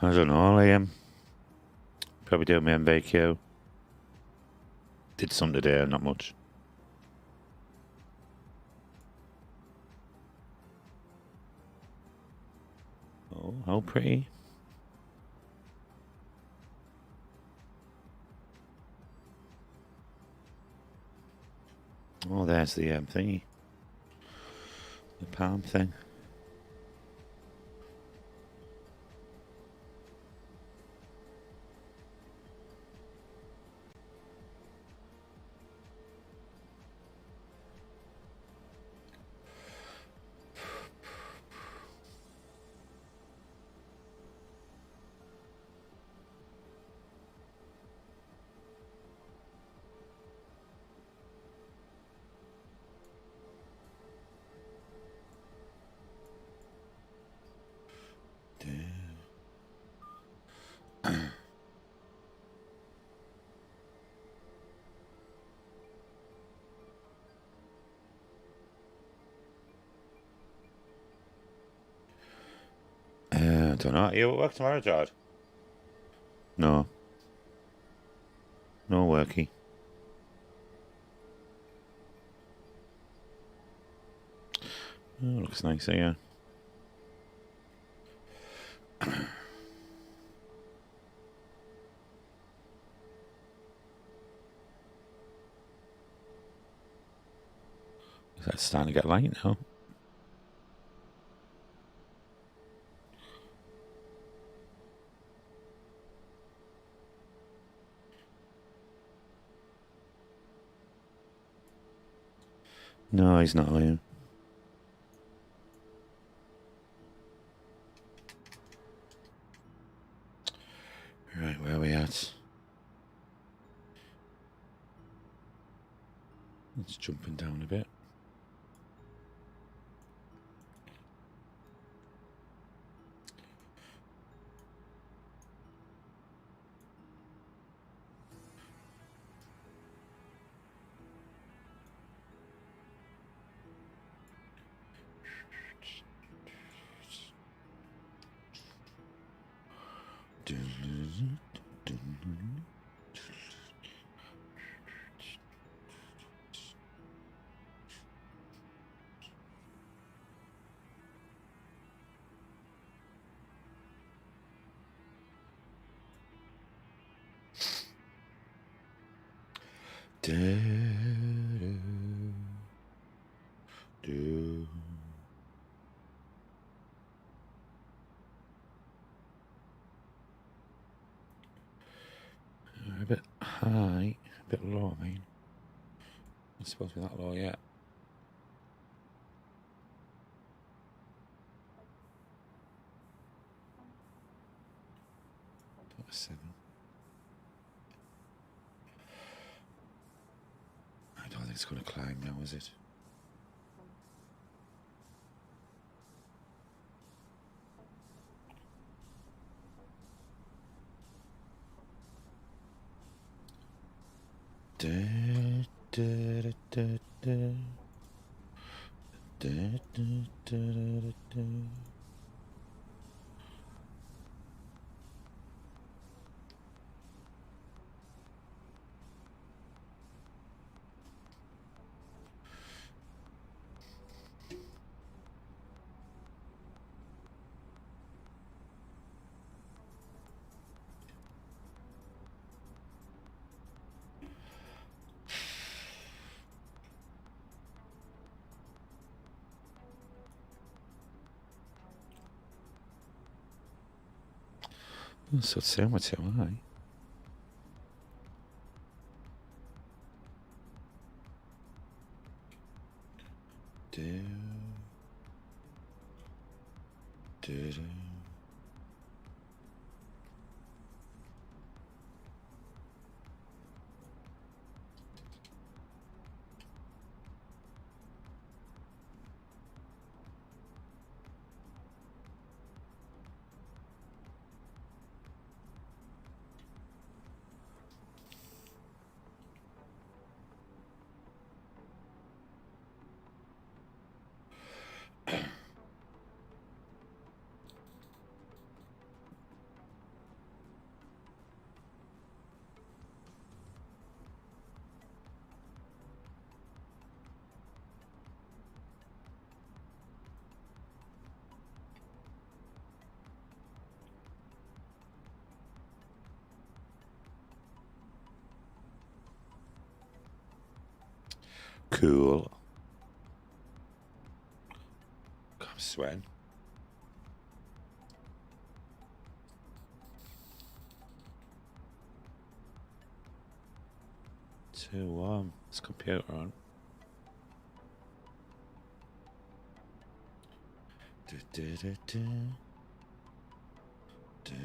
I don't know, Liam. Probably doing my MBQ. Did some today, not much. Oh, how pretty. Oh, there's the thingy. The palm thing. I don't know. You at work tomorrow, George? No. No worky. Oh, looks nice here. It's starting to get light now. No, he's not lying. Right, where are we at? It's jumping down a bit. A bit high, a bit low, I mean. It's supposed to be that low yet. That was 7. I don't think it's going to climb now, is it? Da, da, da, da, da. Da, da, da, da, da. So it's so high. Do, do, do. Cool. God, I'm sweating. Too warm. This computer on. Do, do, do, do. Do.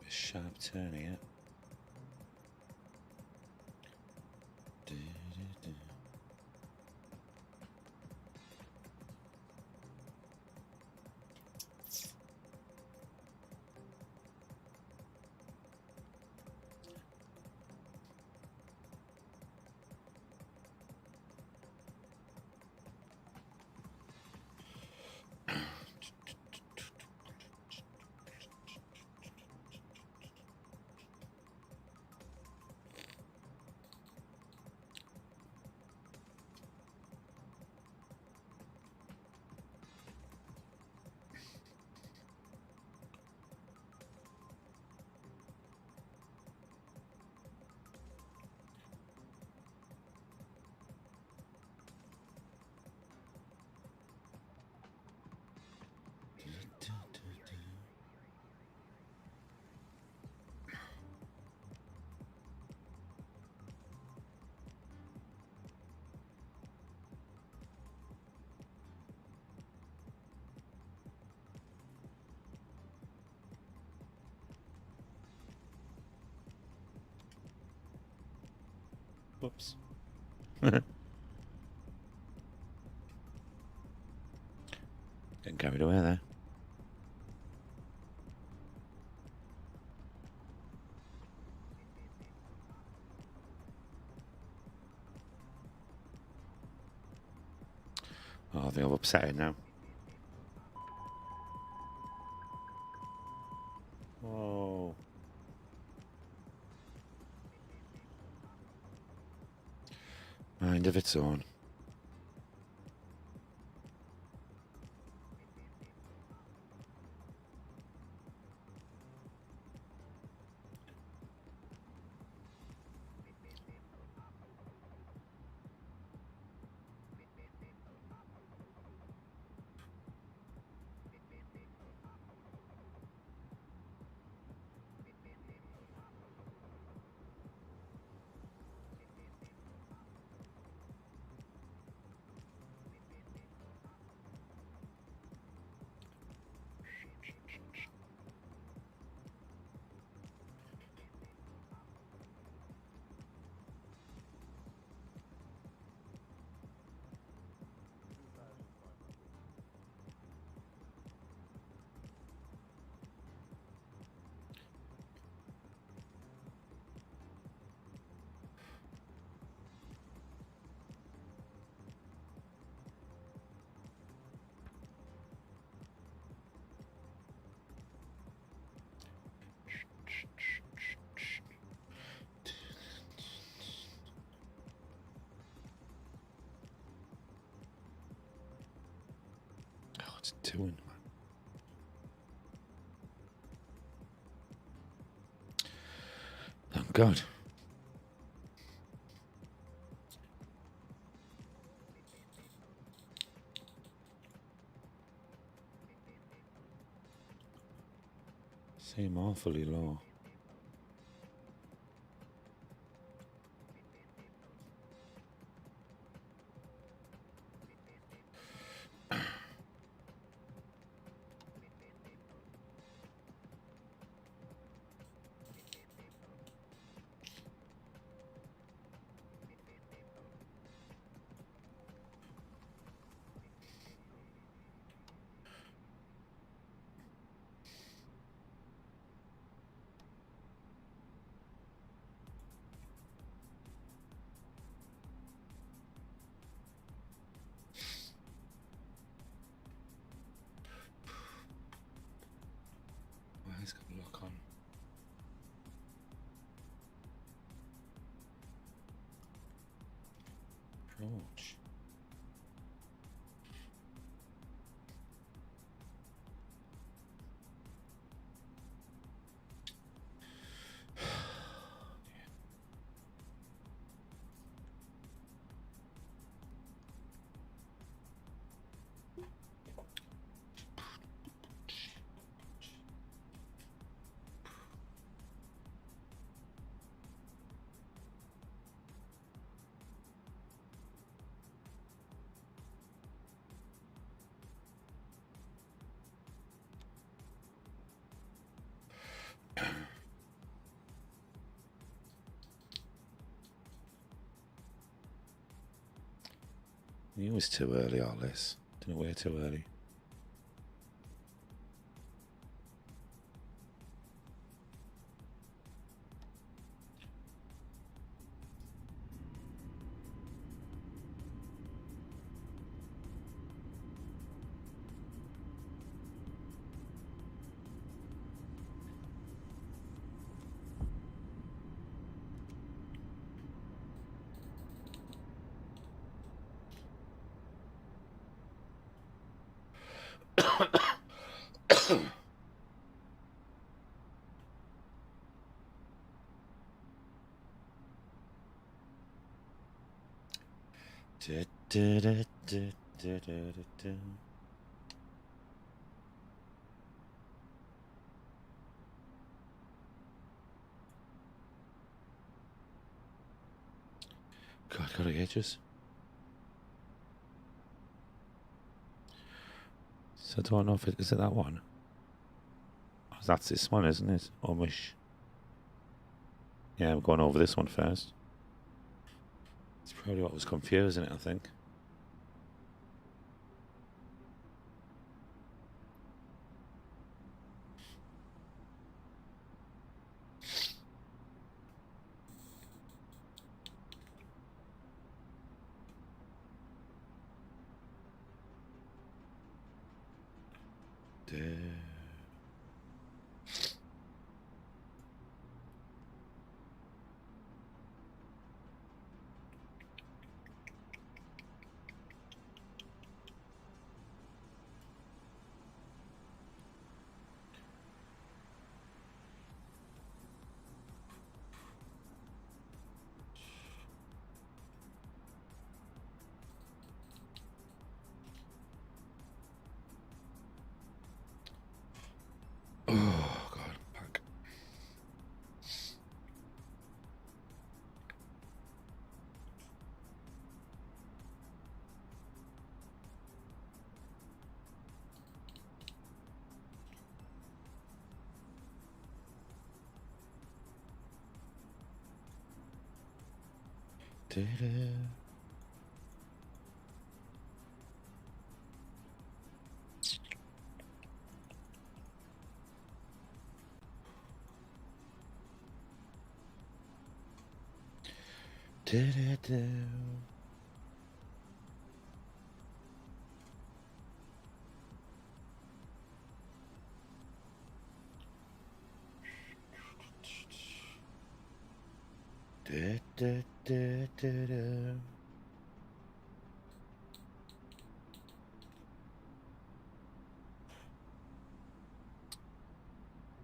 Sharp turn here. Whoops. Getting carried away there. Oh, I think I've upset it now. Oh. Mind of its own. Oh, it's doing, man. Thank God. Seem awfully low. Well, he's got a lock on. Approach. It was too early, all this. Didn't it way too early? God, got it edges. So I don't know if is it that one. Oh, that's this one, isn't it? Almost. Yeah, I'm going over this one first. It's probably what was confusing it, I think. Oh, God, back.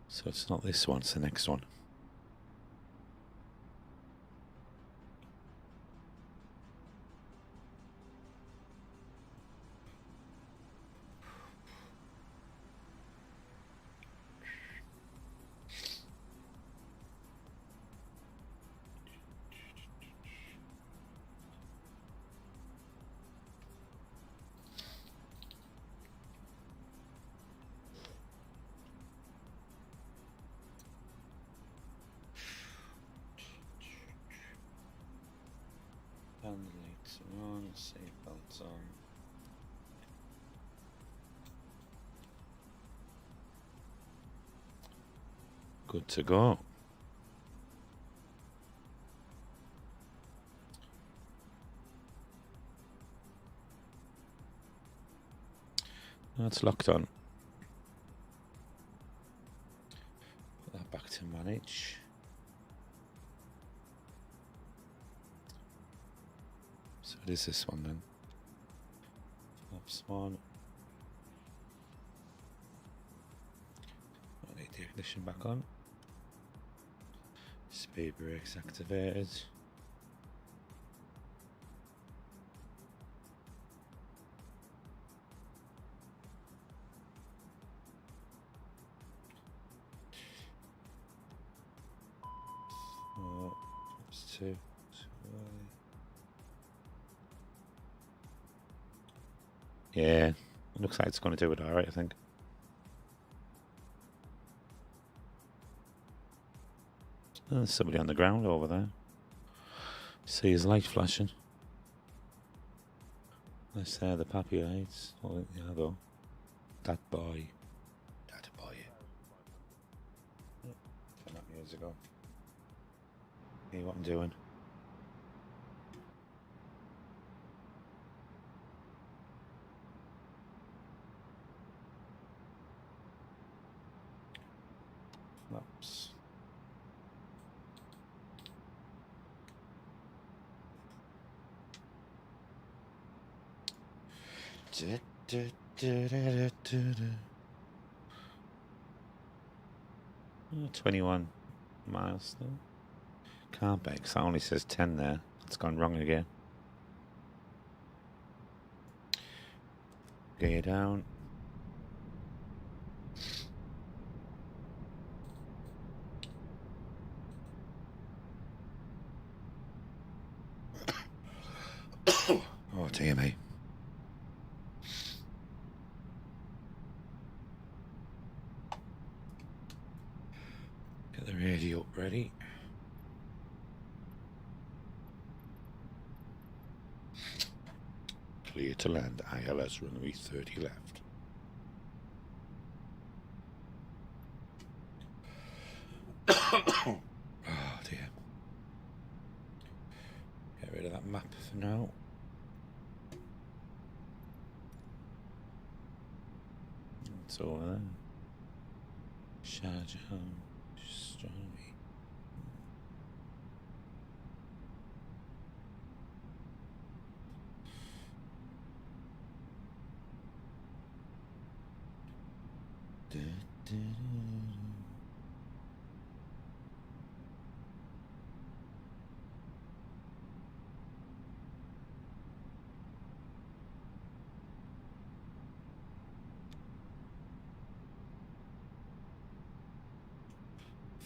So it's not this one, it's the next one. Lights on, seatbelts on. Good to go. That's locked on. Put that back to manage. So it is this one then. Flaps one. I need the ignition back on. Speed brakes activated. Oh, flaps two. Yeah, it looks like it's going to do it all right, I think. Oh, there's somebody on the ground over there. See his light flashing. That's there, the puppy lights. Oh, yeah, though. That boy. That boy. Turn that music on. Hey, what I'm doing. Flaps. Da, da, da, da, da, da. Oh, 21 miles still. Can't be, 'cause that only says 10 there. It's gone wrong again. Gear down. Oh dear me. Get the radio up ready. Clear to land, ILS runway 30 left. Oh dear. Get rid of that map for now. It's over there. Sharjah, Astronomy.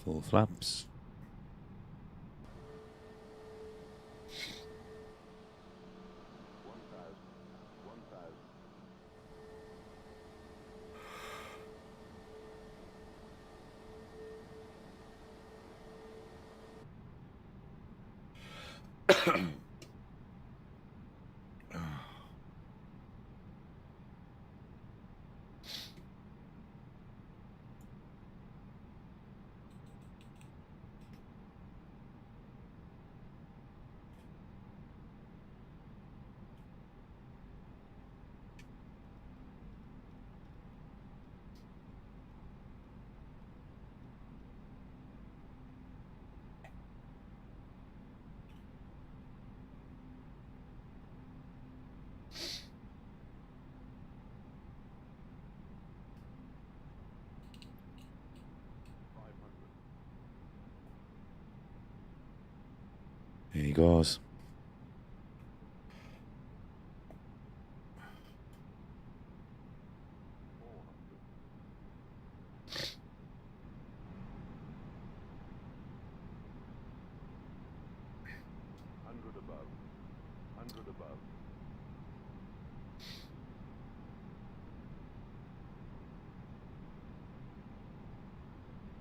Full flaps. There he goes.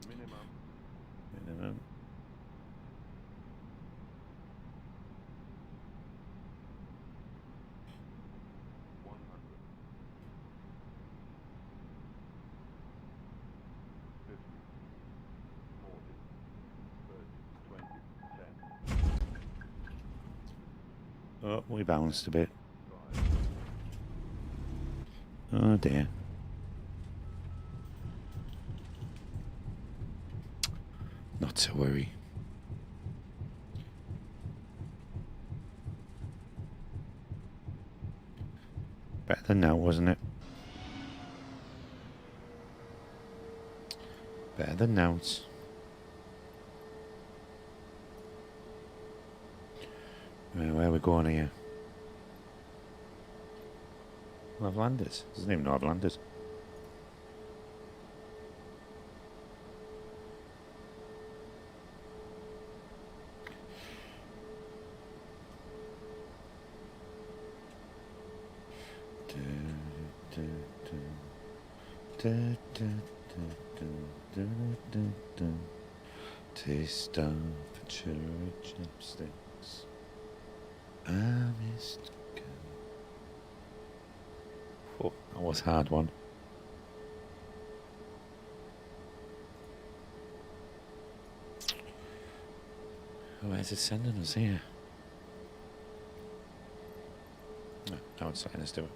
Minimum. Oh, we bounced a bit. Oh dear. Not to worry. Better than now, wasn't it? Better than now. Where are we going here? Well, I've landed. Doesn't even know I've landed. Taste of cherry chopsticks. I missed. Oh, that was a hard one. Where's it sending us here? No, now it's saying us to it.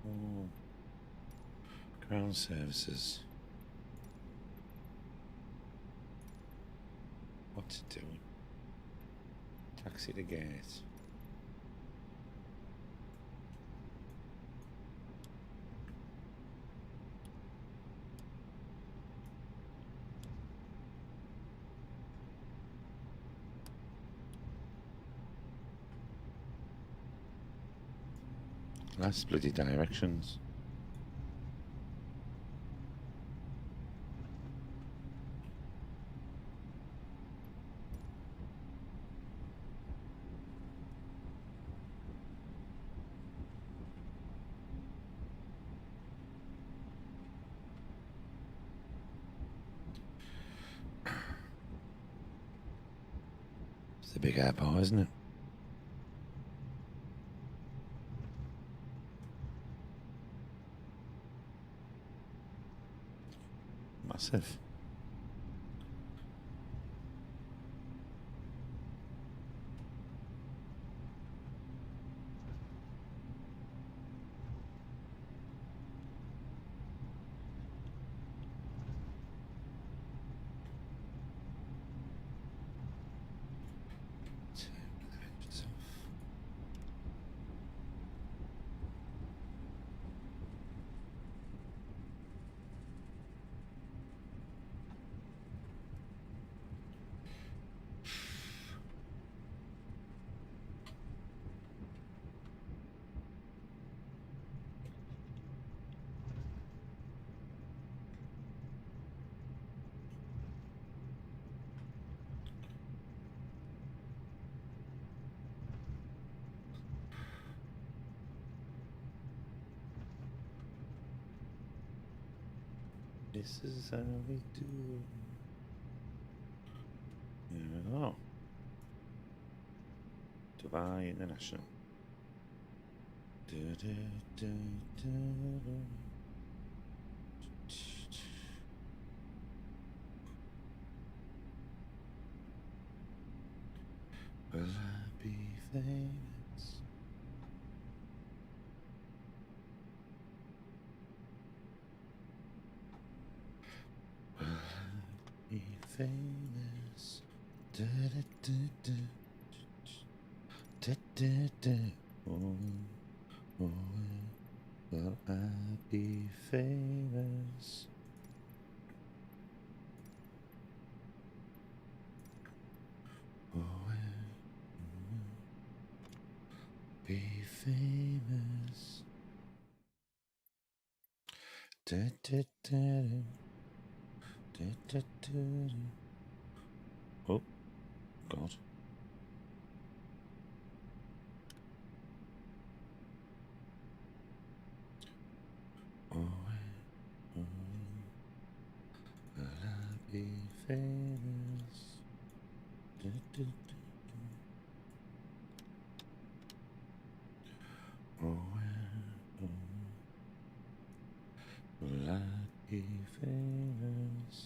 Oh. Ground services. What's it doing? Taxi to gate. That's bloody directions. It's a big airport, isn't it? Massive. This is how we do it. Here we go. Dubai International. Will I be famous? Will I be famous? Da, da, da, da. Da, da, da. Oh, oh, will I be famous? Oh, be famous. Da, da, da, da, da, da, da. Oh, God. Oh, will I be famous? Da, da, da, da. Oh, will I be famous?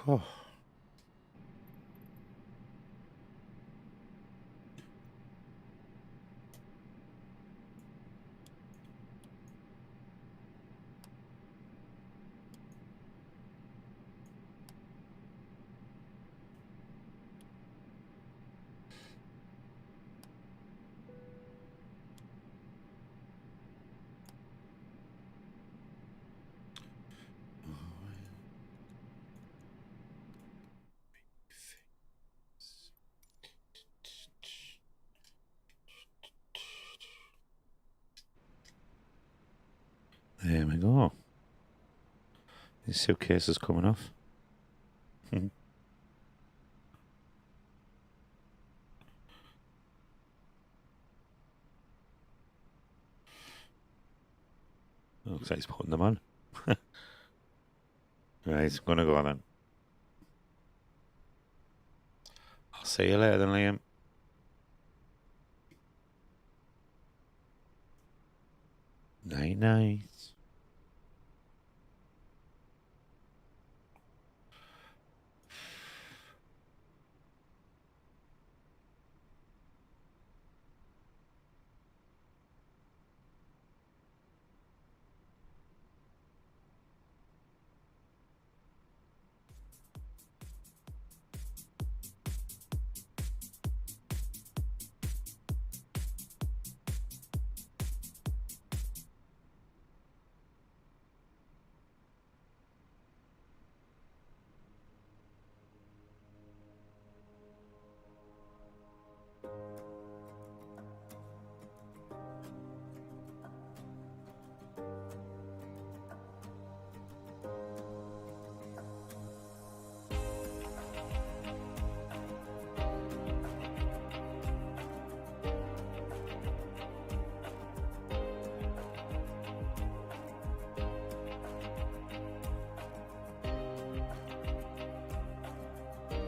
Oh. There we go. This suitcase is coming off. Looks like he's putting them on. Right, I'm gonna go then. I'll see you later then, Liam. Night night.